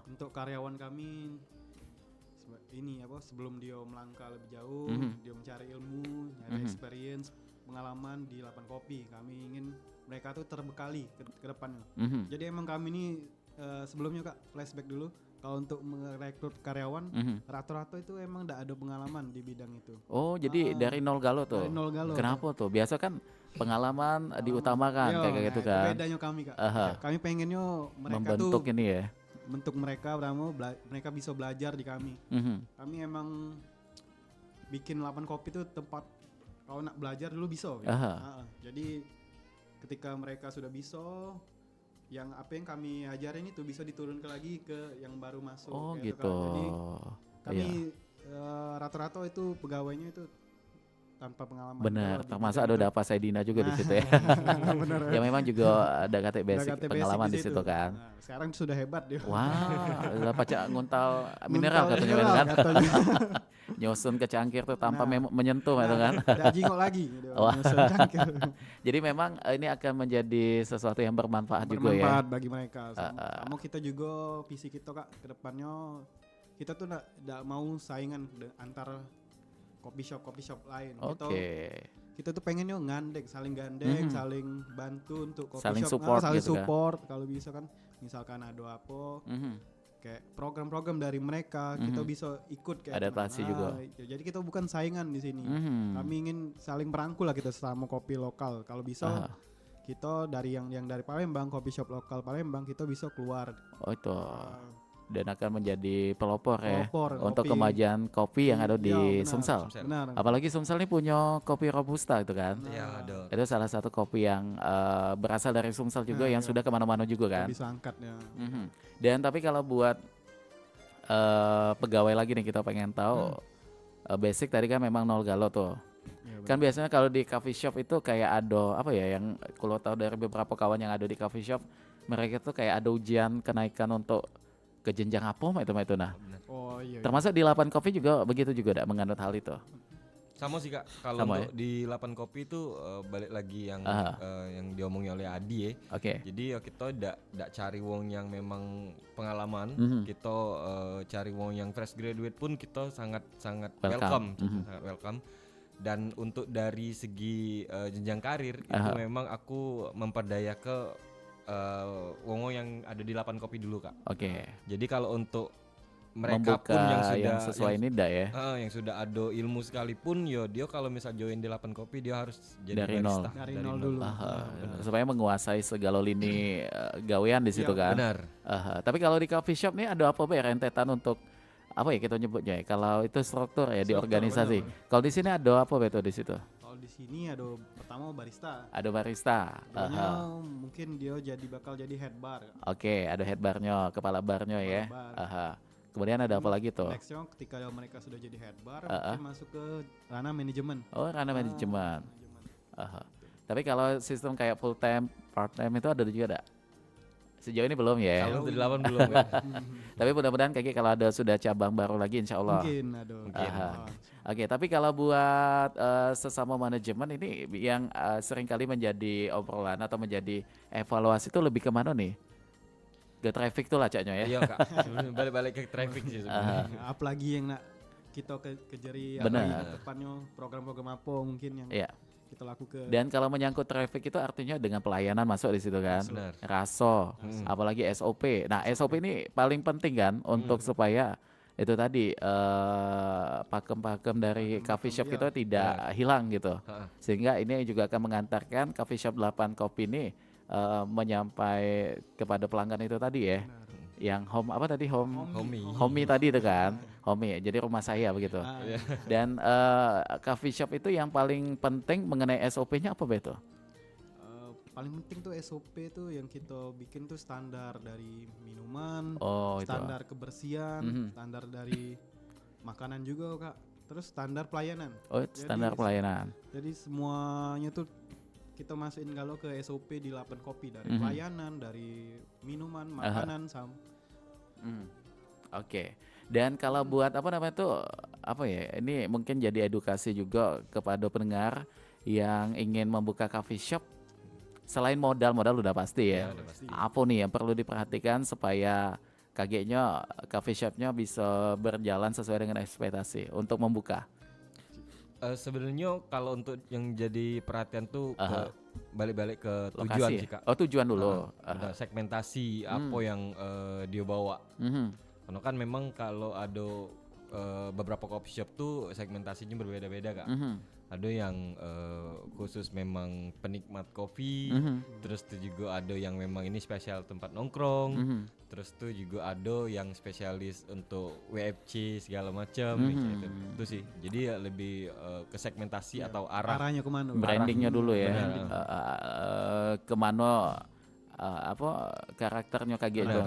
untuk karyawan kami ini sebelum dia melangkah lebih jauh, dia mencari ilmu, nyari experience, pengalaman di 8 Kopi. Kami ingin mereka tuh terbekali ke depannya. Jadi emang kami ini sebelumnya Kak, flashback dulu, kalau untuk merekrut karyawan rata-rata itu emang tidak ada pengalaman di bidang itu. Oh, jadi dari nol galo tuh. Dari nol galo. Kenapa tuh? Biasa kan pengalaman diutamakan kayak gitu kan. Itu bedanya kami Kak. Kami pengennya mereka membentuk tuh ini ya. Bentuk mereka mereka bisa belajar di kami. Kami emang bikin 8 Kopi itu tempat kalau nak belajar dulu bisa. Gitu. Jadi ketika mereka sudah bisa, yang apa yang kami ajarin itu bisa diturunkan lagi ke yang baru masuk. Oh gitu. gitu. Kan. Jadi kami rata-rata itu pegawainya itu tanpa pengalaman. Benar, termasuk ada Pak Saidina juga di situ ya. Benar. Ya memang juga ada KT basic pengalaman di situ kan. Nah, sekarang sudah hebat dia. Wah, udah pacak nguntal mineral katanya kan. Nyusun ke cangkir tuh tanpa menyentuh itu kan. Tidak jingok lagi. Nyusun cangkir. Jadi memang ini akan menjadi sesuatu yang bermanfaat juga ya. Bermanfaat bagi mereka. Sama kita juga, visi kita Kak, ke depannya kita tuh tidak mau saingan antara coffee shop lain. Kita tuh pengen saling gandeng, saling bantu untuk coffee saling shop, support saling gitu support kan? Kalau bisa kan, misalkan ada apa, kayak program-program dari mereka, kita bisa ikut kayak Adaptasi juga. Jadi kita bukan saingan di sini. Kami ingin saling merangkul lah kita sama kopi lokal. Kalau bisa kita dari yang dari Palembang, kopi shop lokal Palembang, kita bisa keluar. Oh itu. Dan akan menjadi pelopor ya untuk kopi. kemajuan kopi yang ada di benar. Sumsel. Benar. Apalagi Sumsel ini punya kopi Robusta itu kan. Ya, ada. Itu salah satu kopi yang berasal dari Sumsel juga yang sudah kemana-mana juga kan. Bisa angkat ya. Dan tapi kalau buat pegawai lagi nih kita pengen tahu basic tadi kan memang 0 galo tuh. Ya, Kan biasanya kalau di coffee shop itu kayak ada apa ya yang kalau tahu dari beberapa kawan yang ada di coffee shop, mereka tuh kayak ada ujian kenaikan untuk ke jenjang apa itu nah. Oh iya. Termasuk di 8 kopi juga begitu juga menganut hal itu. Sama sih Kak, kalau Sama untuk di 8 kopi itu balik lagi yang diomongin oleh Adi ya. Oke. Jadi kita ndak cari wong yang memang pengalaman, kita cari wong yang fresh graduate pun kita sangat welcome, sangat welcome. Dan untuk dari segi jenjang karir itu memang aku memperdaya ke wong yang ada di 8 kopi dulu Kak. Oke. Jadi kalau untuk mereka Membuka pun yang sudah sesuai ini ndak ya. yang sudah ada ilmu sekalipun yo dia kalau misal join di 8 kopi dia harus jadi Dari barista Dari nol dulu. Supaya menguasai segala lini gawean di situ kan. benar. Tapi kalau di coffee shop nih ada apa ya rentetan untuk apa ya kita nyebutnya ya? Kalau itu struktur ya di Struktur, organisasi. benar. Kalau di sini ada apa betul di situ? Kalau di sini ada pertama barista. Ada barista. Keduanya mungkin dia bakal jadi head bar. Oke, ada head barnya, kepala barnya ya. Bar. Kemudian ada apa lagi tuh? Nextnya ketika mereka sudah jadi head bar, mungkin masuk ke ranah manajemen. Oh, ranah manajemen. Tapi kalau sistem kayak full time, part time itu ada juga ada? Sejauh ini belum ya. Kalau untuk di 8 belum Kak. Tapi mudah-mudahan kayak kalau ada sudah cabang baru lagi insya Allah. Mungkin ada. Oke, tapi kalau buat sesama manajemen ini yang seringkali menjadi obrolan atau menjadi evaluasi itu lebih kemana nih? Ke traffic tuh lah caknya ya. Iya Kak, sebenarnya balik-balik ke traffic sih sebenarnya. Apalagi yang nak kita kejari Benar. depannya program-program apa mungkin yang Iya. kita lakukan. Dan kalau menyangkut traffic itu artinya dengan pelayanan masuk di situ kan. Benar. Raso, apalagi SOP. Nah, SOP ini paling penting kan untuk supaya itu tadi pakem-pakem dari coffee shop kita tidak hilang gitu. Sehingga ini juga akan mengantarkan coffee shop 8 kopi ini menyampai kepada pelanggan itu tadi ya. Yang home apa tadi homey tadi itu kan. Homey, jadi rumah saya begitu. Dan coffee shop itu yang paling penting mengenai SOP-nya apa betul? Paling penting tuh SOP tuh yang kita bikin tuh standar dari minuman, Itu. standar kebersihan, standar dari makanan juga Kak. Terus standar pelayanan. Oh, standar pelayanan. Jadi semuanya tuh kita masukin kalau ke SOP di 8 kopi dari pelayanan, dari minuman, makanan, Oke. Dan kalau buat apa namanya tuh apa ya? Ini mungkin jadi edukasi juga kepada pendengar yang ingin membuka coffee shop. Selain modal udah pasti ya. Apa nih yang perlu diperhatikan supaya kagetnya coffee shopnya bisa berjalan sesuai dengan ekspektasi untuk membuka? Sebenarnya kalau untuk yang jadi perhatian tuh balik-balik ke tujuan Lokasi sih Kak. Oh, tujuan dulu. Ada segmentasi apa yang dia bawa. Karena kan memang kalau ada beberapa coffee shop tuh segmentasinya berbeda-beda Kak. Ada yang khusus memang penikmat kopi, terus tuh juga ada yang memang ini spesial tempat nongkrong, terus tuh juga ada yang spesialis untuk WFC segala macam itu sih. Jadi ya lebih ke segmentasi atau arahnya kemana? Brandingnya dulu ya. Kemana apa karakternya kayak gitu.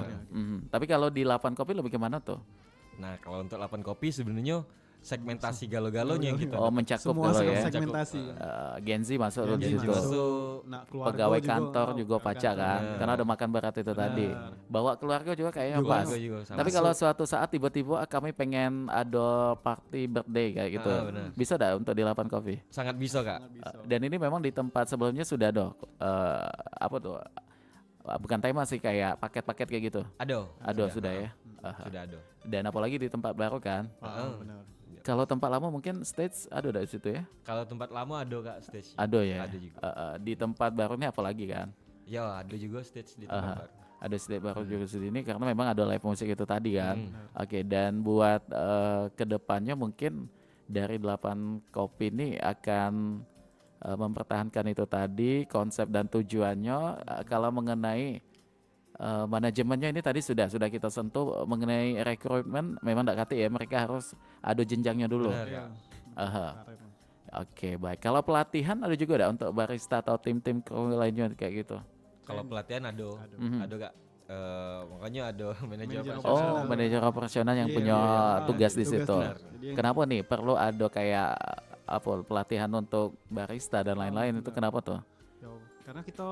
Tapi kalau di 8 kopi lebih kemana tuh? Nah kalau untuk 8 kopi sebenarnya segmentasi galo-galonya yang kita mencakup semua kalau ya. segmentasi. Gen Z masuk Gen Z di situ. masuk. Nah, keluarga Pegawai juga, kantor juga pajak kan, karena ada makan berat itu tadi. Bawa keluarga juga kayaknya pas. Tapi kalau suatu saat tiba-tiba kami pengen ada party birthday kayak gitu, bisa dah untuk di 8 Coffee? Sangat bisa Kak. Dan ini memang di tempat sebelumnya sudah ada apa tuh? Bukan tema sih kayak paket-paket kayak gitu. Ada sudah ya. Sudah ada. Dan apalagi di tempat baru kan. Benar. Kalau tempat lama mungkin stage ada dari situ ya? Kalau tempat lama ada Kak stage. Ada ya. Ada juga. Di tempat baru ini apalagi kan? Ya ada juga stage di tempat baru. Ada setiap baru juga di sini karena memang ada live musik itu tadi kan. Oke, dan buat kedepannya mungkin dari 8 kopi ini akan mempertahankan itu tadi konsep dan tujuannya. Kalau mengenai manajemennya ini tadi sudah kita sentuh mengenai rekrutmen, memang tidak kata ya, mereka harus ada jenjangnya dulu. Benar, Iya. Aha. Karet. Oke, baik. Kalau pelatihan ada juga ada untuk barista atau tim-tim kru lainnya kayak gitu. Kalau pelatihan ada Mhm. Kak. Makanya ada manajer Manajer operasional. Oh, operasional. manajer operasional yang Iya, punya iya, iya. tugas di Tugas situ. benar. Jadi yang- Kenapa nih perlu ada kayak apa pelatihan untuk barista dan lain-lain itu benar. kenapa tuh? Yo, karena kita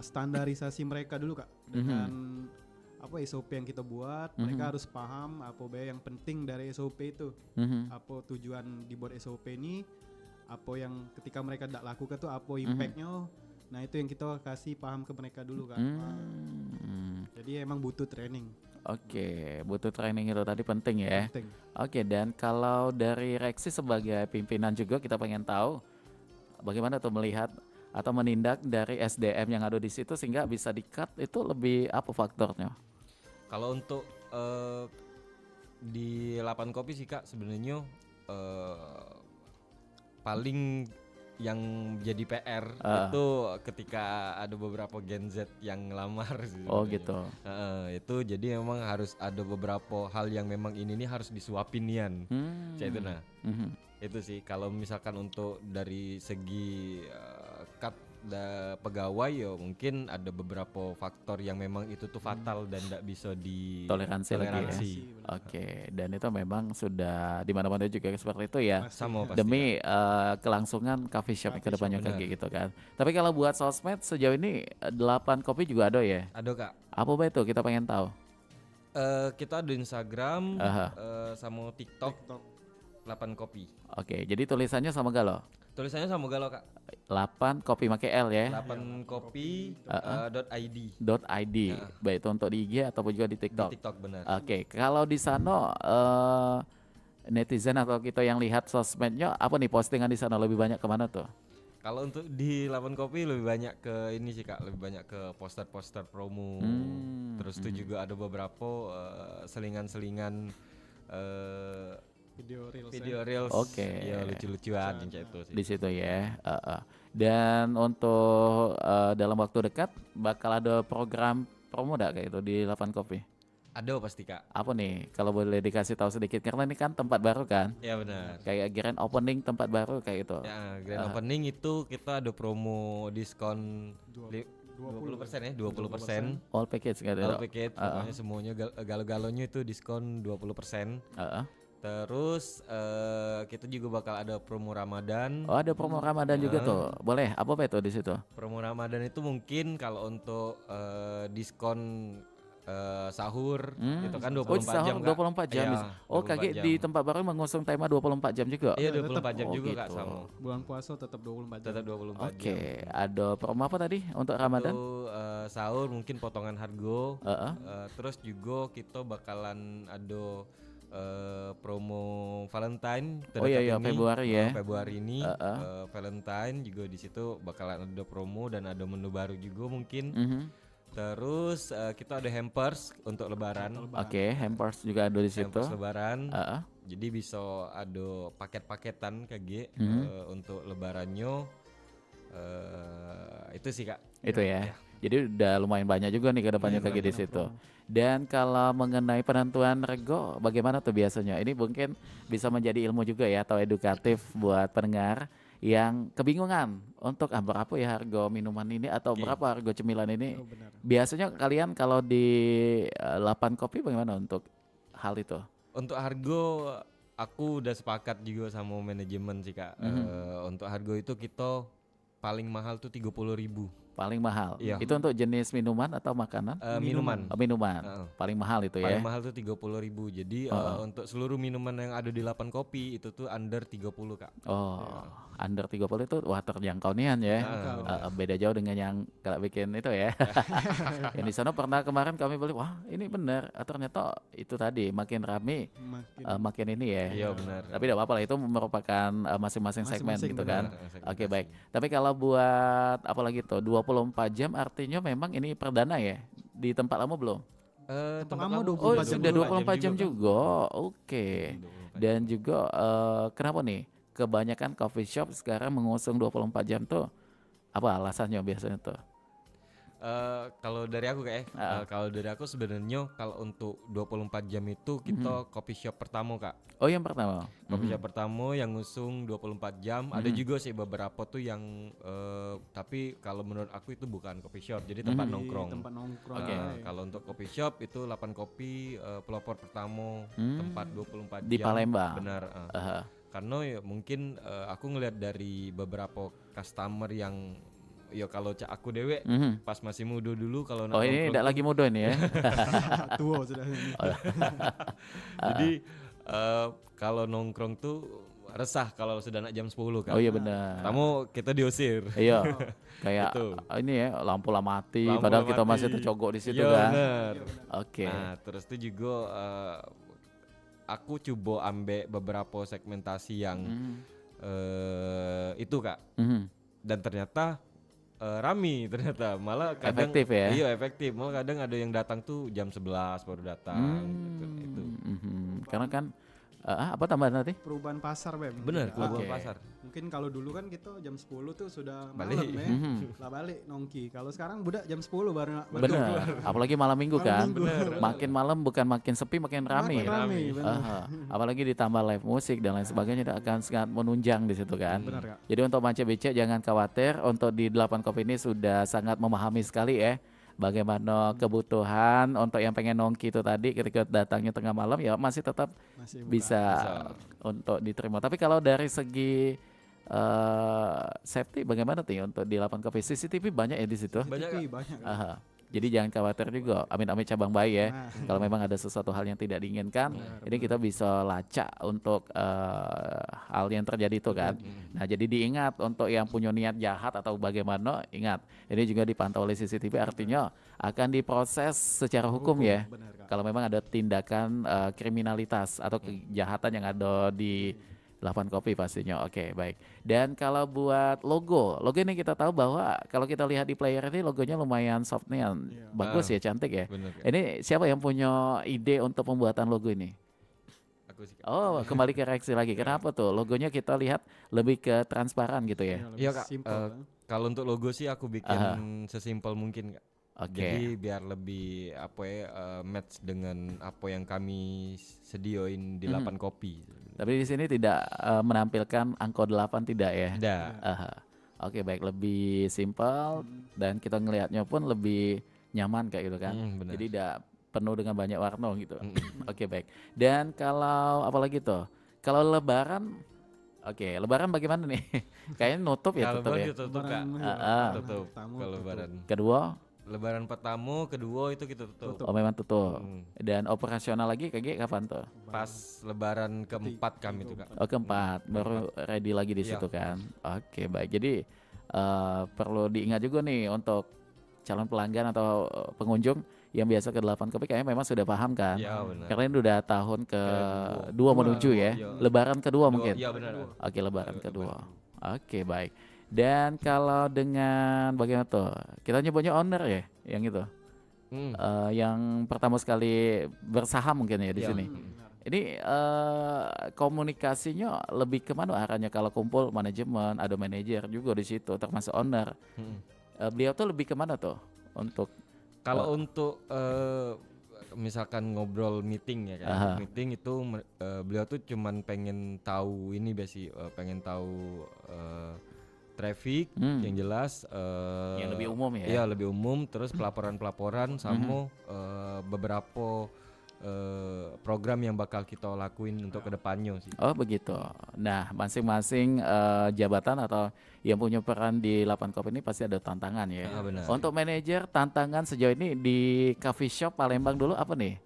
standarisasi mereka dulu Kak dengan apa SOP yang kita buat, mereka harus paham apa yang penting dari SOP itu, Mhm. apa tujuan dibuat SOP ini, apa yang ketika mereka tidak lakukan tuh apa impactnya. Nah itu yang kita kasih paham ke mereka dulu Kak. Jadi emang butuh training. Oke, butuh training itu tadi penting ya. Penting. Oke, dan kalau dari Reksi sebagai pimpinan juga kita pengen tahu bagaimana tuh melihat atau menindak dari SDM yang ada di situ sehingga bisa di-cut itu lebih apa faktornya? Kalau untuk di 8 kopi sih Kak sebenarnya paling yang jadi PR itu ketika ada beberapa Gen Z yang ngelamar sih Oh sebenarnya. gitu. Itu jadi memang harus ada beberapa hal yang memang ini nih harus disuapin nian. Kayak itu nah. Mhm. Itu sih kalau misalkan untuk dari segi cut pegawai ya mungkin ada beberapa faktor yang memang itu tuh fatal dan tidak bisa Toleransi lagi ya. toleransi. Oke, dan itu memang sudah di mana-mana juga seperti itu ya. Sama pasti. Demi kelangsungan coffee shop ke depannya benar. kayak gitu kan. Tapi kalau buat sosmed sejauh ini 8 kopi juga ada ya. Ada Kak. Apa itu kita pengen tahu. Kita ada Instagram Aha. sama TikTok 8 kopi. Oke, jadi tulisannya sama galau. Tulisannya sama galau Kak. 8 kopi pakai L ya. 8 kopi .id. .id. Baik itu untuk di IG ataupun juga di Di TikTok. TikTok benar. Oke, kalau di sana netizen atau kita yang lihat sosmednya apa nih postingan di sana lebih banyak kemana tuh? Kalau untuk di 8 kopi lebih banyak ke ini sih Kak, lebih banyak ke poster-poster promo. Terus itu juga ada beberapa selingan-selingan video reels. Oke. Ya lucu-lucuan yang kayak itu sih. Di situ ya. Dan untuk dalam waktu dekat bakal ada program promo enggak kayak itu di 8 kopi? Ada pasti Kak. Apa nih kalau boleh dikasih tahu sedikit karena ini kan tempat baru kan? Ya benar. Kayak grand opening tempat baru kayak gitu. Ya, grand opening itu kita ada promo diskon 20% ya, 20%. All package gitu. All package, pokoknya semuanya galo-galonya itu diskon 20%. Terus kita juga bakal ada promo Ramadan. Oh, ada promo Ramadan juga tuh. Boleh, apa itu di situ? Promo Ramadan itu mungkin kalau untuk diskon sahur itu kan 24 jam Kak. 24 jam. Iya, Oh, 24 kaget jam. di tempat baru mengusung tema 24 jam juga. Iya 24 jam Oh, juga Kak gitu. sama. Bulan puasa tetap 24 jam. Tetap 24 jam. Oke, ada promo apa tadi untuk Ramadan? Itu sahur mungkin potongan harga. Terus juga kita bakalan ada promo Valentine Oh iya, iya, terdekat ini. Februari ya. Februari ini Valentine juga di situ bakalan ada promo dan ada menu baru juga mungkin. Terus kita ada hampers untuk lebaran. Oke, hampers juga ada di situ. Hampers lebaran. Heeh. Jadi bisa ada paket-paketan KG untuk lebarannya. Itu sih Kak. Itu ya. Jadi udah lumayan banyak juga nih ke depannya kayak di situ. Dan kalau mengenai penentuan rego bagaimana tuh biasanya? Ini mungkin bisa menjadi ilmu juga ya atau edukatif buat pendengar yang kebingungan untuk berapa ya harga minuman ini atau berapa harga cemilan ini. Biasanya kalian kalau di 8 kopi bagaimana untuk hal itu? Untuk harga aku udah sepakat juga sama manajemen sih Kak. Untuk harga itu kita paling mahal tuh 30.000. Paling mahal. Iya. Itu untuk jenis minuman atau makanan? Minuman. Oh, minuman. Paling mahal itu ya. Paling mahal tuh 30.000. Jadi untuk seluruh minuman yang ada di 8 kopi itu tuh under 30 Kak. Oh, under 30 itu wah terjangkau nian ya. Beda jauh dengan yang kalau bikin itu ya. Yang di sana pernah kemarin kami beli, wah ini bener. Ternyata itu tadi makin rame, makin ini ya. Iya benar. Tapi tidak apa-apa lah, itu merupakan masing-masing segmen gitu kan. Oke baik. Tapi kalau buat apalagi tuh 24 jam artinya memang ini perdana ya di tempat lama belum? Tempat lama Oh 24 jam sudah juga, 24 jam kan? juga. Oke. 24 Dan juga kenapa nih kebanyakan coffee shop sekarang mengusung 24 jam tuh apa alasannya biasanya tuh? Kalau dari aku kalau dari aku sebenarnya kalau untuk 24 jam itu kita coffee shop pertama Kak. Oh yang pertama. Coffee shop pertama yang ngusung 24 jam. Ada juga sih beberapa tuh yang tapi kalau menurut aku itu bukan coffee shop, jadi tempat nongkrong. Tempat nongkrong. Oke. Kalau untuk coffee shop itu 8 kopi pelopor pertama tempat 24 Di jam. Palembang. Benar. Karena ya mungkin aku ngelihat dari beberapa customer yang ya kalau aku dewe pas masih muda dulu kalau Oh ini tidak lagi muda ini ya. Tua sudah. Jadi kalau nongkrong tuh resah kalau sudah nak jam 10 kan. Oh iya benar. Tamu kita diusir. Iya. Kayak Gitu. ini ya lampu lah mati Lampu padahal lah kita mati. masih tercogok di situ Iya, kan. bener. Oke. Nah, terus itu juga aku coba ambek beberapa segmentasi yang itu Kak. Dan ternyata rame ternyata malah kadang Efektif ya? Iya efektif, malah kadang ada yang datang tuh jam 11 baru datang gitu. Itu Karena kan apa tambahan nanti? Perubahan pasar Bem. bener keluar Oke. pasar. Mungkin kalau dulu kan kita jam 10 tuh sudah Balik. malam ya. Lah balik nongki. Kalau sekarang budak jam 10 baru Bener. Apalagi malam minggu kan. Minggu. Makin malam bukan makin sepi makin rame. Makin rame, bener. Apalagi ditambah live musik dan lain sebagainya itu akan sangat menunjang di situ kan. Benar Kak. Jadi untuk Mance Becek jangan khawatir, untuk di 8 Kopi ini sudah sangat memahami sekali ya bagaimana kebutuhan untuk yang pengen nongki itu tadi ketika datangnya tengah malam ya masih tetap Masih buka. bisa untuk diterima. Tapi kalau dari segi safety bagaimana tuh ya untuk di 8 Kopi? CCTV banyak ya di situ. Banyak CCTV Kak. banyak. Kak. Aha. Jadi jangan khawatir juga, amit-amit cabang bayi ya. Nah. Kalau memang ada sesuatu hal yang tidak diinginkan, ini kita bisa lacak untuk hal yang terjadi itu kan. Nah jadi diingat untuk yang punya niat jahat atau bagaimana, ingat ini juga dipantau oleh CCTV, artinya akan diproses secara hukum ya. Benar Kak. Kalau memang ada tindakan kriminalitas atau kejahatan yang ada di 8 Kopi pastinya. Oke, baik. Dan kalau buat logo ini kita tahu bahwa kalau kita lihat di player ini logonya lumayan soft nih, bagus ya, cantik ya. Bener Kak. Ini siapa yang punya ide untuk pembuatan logo ini? Aku sih Kak. Oh, kembali ke reaksi lagi. Kenapa tuh? Logonya kita lihat lebih ke transparan gitu ya. Lebih Iya Kak. simple, kan. Kalau untuk logo sih aku bikin sesimpel mungkin Kak. Oke. Jadi biar lebih match dengan apa yang kami sediain di 8 kopi. Tapi di sini tidak menampilkan angka 8 tidak ya? Tidak. Aha. Oke, baik, lebih simpel dan kita ngelihatnya pun lebih nyaman kayak gitu kan. Benar. Jadi tidak penuh dengan banyak warna gitu. Oke, baik. Dan kalau apalagi tuh? Kalau lebaran lebaran bagaimana nih? Kayaknya nutup ya Kalau tutup baru ya. ditutup Kak. Tutup. Tamu Kalau tutup. lebaran. Kedua, Lebaran pertama, kedua itu kita tutup. oh memang tutup. Dan operasional lagi kayak kapan tuh? Pas lebaran keempat kami itu Kak. Oh keempat, baru ready lagi di Iya. situ kan. Oke baik, jadi perlu diingat juga nih untuk calon pelanggan atau pengunjung yang biasa ke 8 Kopi kayaknya memang sudah paham kan. Iya benar. Karena ini udah tahun kedua menuju ya. Iya. Lebaran kedua mungkin. Iya benar. Oke lebaran kedua. Oke baik. Dan kalau dengan bagaimana tuh? Kita nyebutnya owner ya, yang itu. Yang pertama sekali bersaham mungkin ya di Iya. sini. Ini komunikasinya lebih kemana arahnya kalau kumpul manajemen, ada manajer juga di situ termasuk owner. Beliau tuh lebih kemana tuh untuk Kalau untuk misalkan ngobrol meeting ya kan. Aha. Meeting itu beliau tuh cuman pengen tahu ini besi pengen tahu traffic yang jelas yang lebih umum ya? Iya, lebih umum, terus pelaporan-pelaporan sama beberapa program yang bakal kita lakuin untuk kedepannya sih. Oh begitu. Nah masing-masing jabatan atau yang punya peran di 8 Kopi ini pasti ada tantangan ya. Benar. Untuk manajer tantangan sejauh ini di coffee shop Palembang dulu apa nih?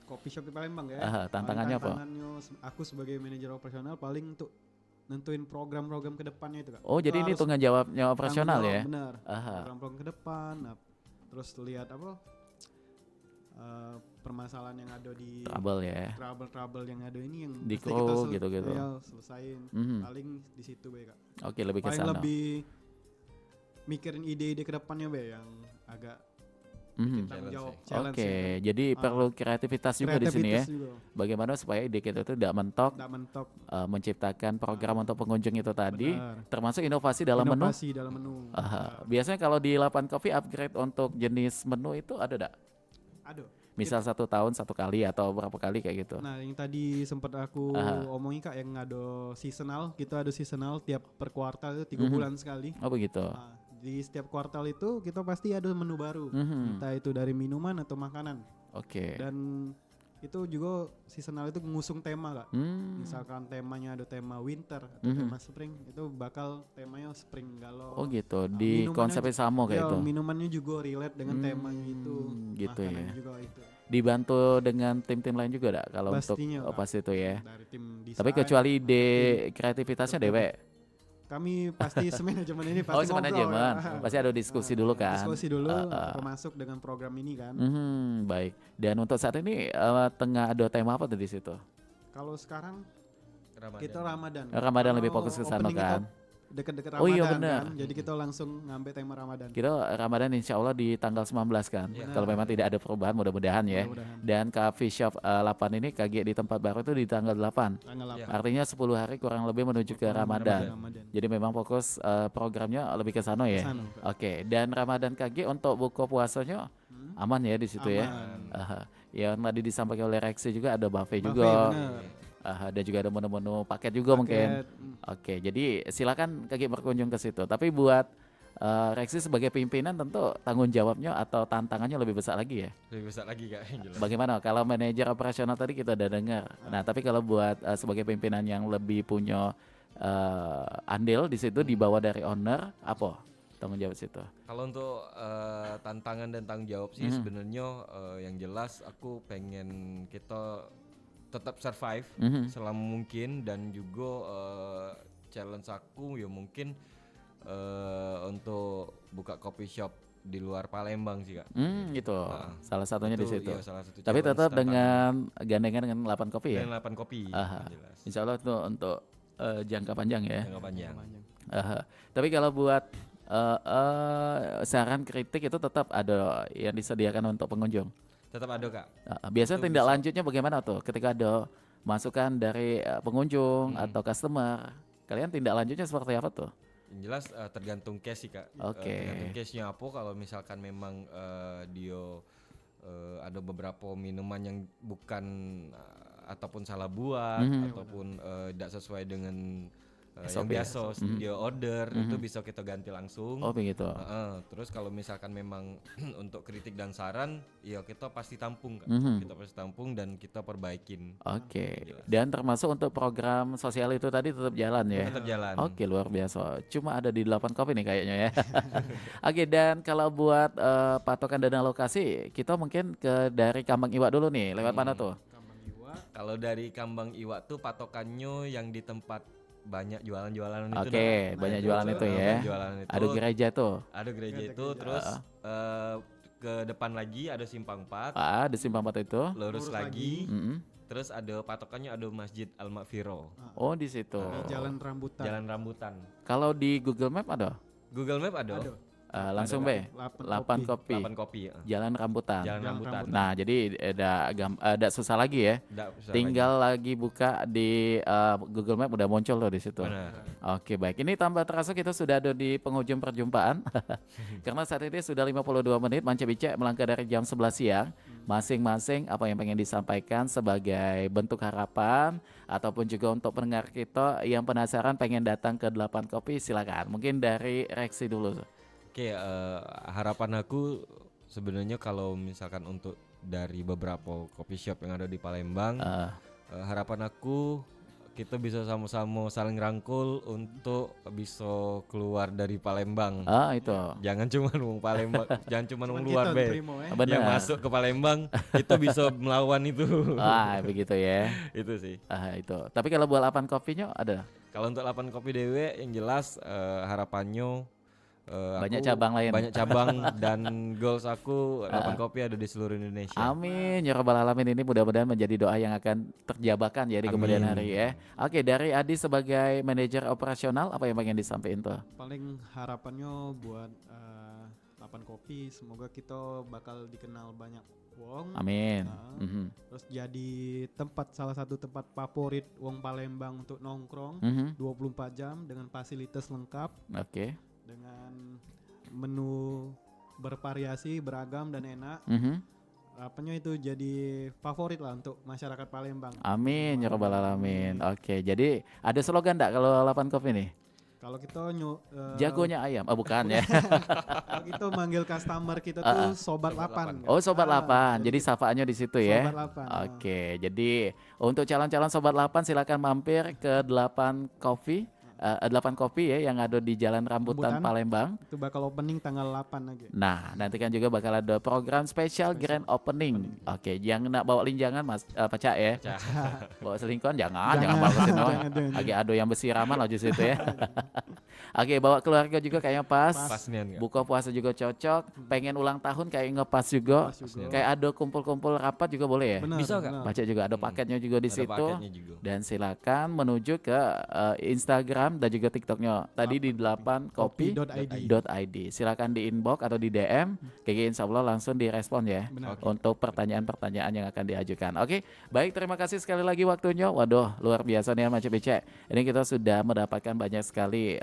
Kopi shop di Palembang ya. Aha, tantangannya apa? Aku sebagai manajer operasional paling untuk nentuin program-program ke depannya itu Kak. Oh jadi ini Harus tanggung jawabnya operasional tanggung ya? jawab, Benar. Aha. Program-program ke depan. Nah, terus lihat apa? Permasalahan yang ada di Trouble ya. trouble yang ada ini yang Di mesti crew gitu-gitu. ya, selesain. Mhm. Paling di situ Be Kak. Oke lebih ke Paling sana. lebih mikirin ide-ide ke depannya Be yang agak bikin tanggung jawab challenge. Oke, gitu. jadi perlu kreativitas juga di sini ya. Kreativitas juga. Bagaimana supaya ide kita itu tidak mentok, Nggak mentok. menciptakan program untuk pengunjung itu tadi, Benar. termasuk inovasi dalam menu. Inovasi dalam menu. Biasanya kalau di 8 Coffee upgrade untuk jenis menu itu ada enggak? Aduh. Misal 1 tahun 1 kali atau berapa kali kayak gitu? Nah, yang tadi sempat aku omongin Kak, yang ada seasonal, kita ada seasonal tiap per kuartal itu 3 bulan sekali. Oh begitu. Nah, di setiap kuartal itu kita pasti ada menu baru, entah itu dari minuman atau makanan. Oke. Dan itu juga seasonal itu mengusung tema Kak. Misalkan temanya ada tema winter atau tema spring, itu bakal temanya spring galau. Oh gitu, di konsepnya sama kayak itu. Minumannya juga relate dengan temanya itu. Gitu ya. Makanannya juga itu. Dibantu dengan tim-tim lain juga enggak kalau untuk Pastinya, Kak. pasti itu ya. Dari tim desain. Tapi kecuali ide kreativitasnya dewe. Kami pasti semanajemen ini Oh, pasti semanajemen. ngobrol, ya. Pasti ada diskusi dulu kan. Diskusi dulu termasuk dengan program ini kan. Baik. Dan untuk saat ini tengah ada tema apa tuh di situ? Kalau sekarang Ramadan. kita Ramadan. Ramadan lebih Kalau fokus ke sana opening kita kan. Deket-deket Oh Ramadan iya, benar. kan. Jadi kita langsung ngambil tema Ramadan. Kita Ramadan insya Allah di tanggal 19 kan. Kalau memang tidak ada perubahan mudah-mudahan ya. Mudah-mudahan. Dan Coffee Shop 8 ini KG di tempat baru itu di tanggal 8. Tanggal 8. Artinya 10 hari kurang lebih menuju ke Ramadan. Jadi memang fokus programnya lebih ke sana ya. Kesana, Kak. Oke, dan Ramadan KG untuk buka puasanya aman ya di situ ya. Yang tadi disampaikan oleh Rexi juga ada buffet juga. bener. Dan juga ada menu-menu paket juga mungkin. Oke, jadi silakan KG berkunjung ke situ. Tapi buat Rexi sebagai pimpinan tentu tanggung jawabnya atau tantangannya lebih besar lagi ya. Lebih besar lagi Kak, yang jelas. Bagaimana kalau manajer operasional tadi kita udah dengar. Nah, tapi kalau buat sebagai pimpinan yang lebih punya andil di situ di bawah dari owner, apa tanggung jawab situ? Kalau untuk tantangan dan tanggung jawab sih sebenarnya yang jelas aku pengen kita tetap survive selama mungkin, dan juga challenge aku ya mungkin untuk buka coffee shop di luar Palembang sih Kak. Gitu. Salah satunya di Itu, situ. iya, salah satu Tapi challenge tetap tantangan. dengan gandengan dengan 8 kopi ya. Dan 8 kopi. Aha. yang jelas. Insya Allah itu untuk jangka panjang ya. Jangka panjang. Tapi kalau buat saran kritik itu tetap ada yang disediakan untuk pengunjung. Tetap ada Kak. Biasanya Itu tindak bisa. lanjutnya bagaimana tuh ketika ada masukan dari pengunjung atau customer? Kalian tindak lanjutnya seperti apa tuh? Yang jelas tergantung case sih Kak. Oke. Tergantung case-nya apa. Kalau misalkan memang dia ada beberapa minuman yang bukan ataupun salah buat ataupun tidak sesuai dengan yang SOP. biasa dia order, itu bisa kita ganti langsung. Oh begitu. Terus kalau misalkan memang untuk kritik dan saran, ya kita pasti tampung Kak. Kita pasti tampung dan kita perbaikin. Oke. Dan termasuk untuk program sosial itu tadi tetap jalan ya. Tetap jalan. Oke, luar biasa. Cuma ada di 8 kopi nih kayaknya ya. Oke, dan kalau buat patokan dana lokasi, kita mungkin ke dari Kambang Iwak dulu nih. Lewat mana tuh? Kalau dari Kambang Iwak tuh patokannya yang di tempat banyak jualan-jualan itu. Oke, banyak jualan itu ya. Jualan itu. Ada gereja tuh. Ada gereja itu, terus ke depan lagi ada simpang 4, Di Simpang 4 itu. lurus lagi. Mm-mm. Terus ada patokannya ada Masjid Al-Makfiro. Oh, di situ. Jalan rambutan. Jalan rambutan. Kalau di Google Map ada? Google Map ada. Langsung be. 8 kopi. 8 kopi. Jalan Rambutan. Jalan rambutan. Nah, jadi ada susah lagi ya. Tinggal lagi buka di Google Map udah muncul loh di situ. Benar. Oke, baik. Ini tambah terasa kita sudah ada di penghujung perjumpaan. Karena saat ini sudah 52 menit Manca Bica melangkah dari jam 11 siang. Masing-masing apa yang pengen disampaikan sebagai bentuk harapan ataupun juga untuk pendengar kita yang penasaran pengen datang ke 8 kopi, silakan. Mungkin dari Rexi dulu. Oke, harapan aku sebenarnya kalau misalkan untuk dari beberapa coffee shop yang ada di Palembang, harapan aku kita bisa sama-sama saling rangkul untuk bisa keluar dari Palembang. Itu. Jangan cuma ngomong Palembang, jangan cuma ngomong luar be. Benar. Yang masuk ke Palembang kita bisa melawan itu. Begitu ya. Itu sih. Itu. Tapi kalau buat 8 kopinya ada? Kalau untuk 8 kopi dewe yang jelas harapannya banyak aku cabang lain. Banyak cabang dan goals aku 8 kopi ada di seluruh Indonesia. Amin ya rabbal alamin. Ini mudah-mudahan menjadi doa yang akan terjabakan ya di kemudian hari ya. Oke, dari Adi sebagai manajer operasional apa yang pengen disampaikan tuh? Paling harapannya buat 8 Kopi. Semoga kita bakal dikenal banyak wong. Amin. Terus jadi salah satu tempat favorit wong Palembang untuk nongkrong 24 jam dengan fasilitas lengkap. Oke. Dengan menu bervariasi, beragam dan enak. Apanya itu jadi favorit lah untuk masyarakat Palembang. Amin ya rabbal alamin. Oke, jadi ada slogan enggak kalau 8 Kopi nih? Kalau kita jagonya ayam. Oh bukan ya. kalau kita manggil customer kita tuh Sobat 8. Oh Sobat 8. Jadi sapaannya di situ ya. Sobat 8. Oke, jadi untuk calon-calon Sobat 8 silakan mampir ke 8 Kopi. 8 Kopi ya yang ada di Jalan Rambutan Palembang. Itu bakal opening tanggal 8 lagi. Nah, nanti kan juga bakal ada program spesial grand opening. Oke, yang nak bawa linjangan Mas Pacak ya. Bawa selingkuhan jangan bawa ke sini. Agak ada yang bersiraman loh di situ ya. Oke, bawa keluarga juga kayaknya pas. Buka puasa juga cocok. Pengen ulang tahun kayak ngepas juga. Kayak ada kumpul-kumpul rapat juga boleh ya. Bisa Kak. Baca juga ada paketnya juga di situ. Dan silakan menuju ke Instagram dan juga TikToknya tadi di 8kopi.id. Silakan di inbox atau di DM. Kayaknya insya Allah langsung direspon ya. Untuk pertanyaan-pertanyaan yang akan diajukan. Oke, baik, terima kasih sekali lagi waktunya. Waduh, luar biasa nih Mas Becek. Ini kita sudah mendapatkan banyak sekali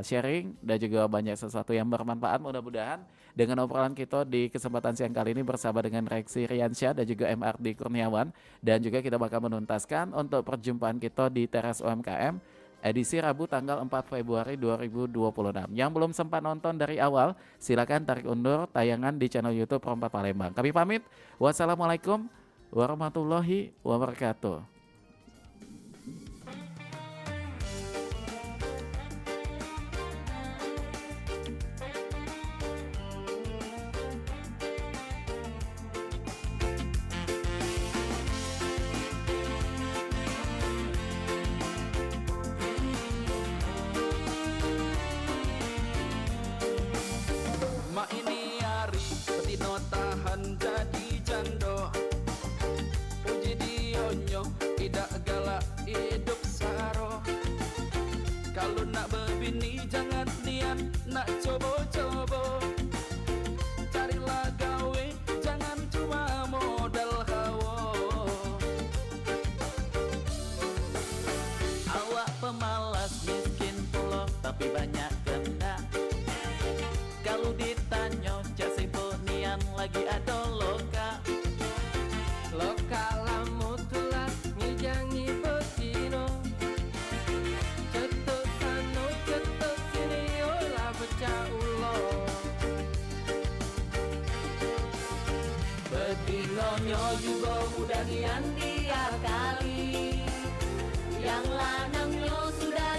sharing dan juga banyak sesuatu yang bermanfaat. Mudah-mudahan dengan obrolan kita di kesempatan siang kali ini bersama dengan Reksi Riansyah dan juga MRD Kurniawan, dan juga kita bakal menuntaskan untuk perjumpaan kita di Teras UMKM edisi Rabu tanggal 4 Februari 2026. Yang belum sempat nonton dari awal, silakan tarik undur tayangan di channel YouTube Pro4 Palembang. Kami pamit. Wassalamualaikum warahmatullahi wabarakatuh. Mak ini hari betino tahan jadi jando. Puji dionyo idak galak hidup saro. Kalau nak berbini jangan nian nak coba-coba. Carilah gawe jangan cuma modal hawa. Awak pemalas miskin pulau tapi banyak gendak. Kalau ditanya cak nian lagi ada loka. Loka lamu telat ngijangi betino. Cetuk sano cetuk sini olah pecah ulo. Betinonyo juga udah nian dia kali. Yang lanangnya sudah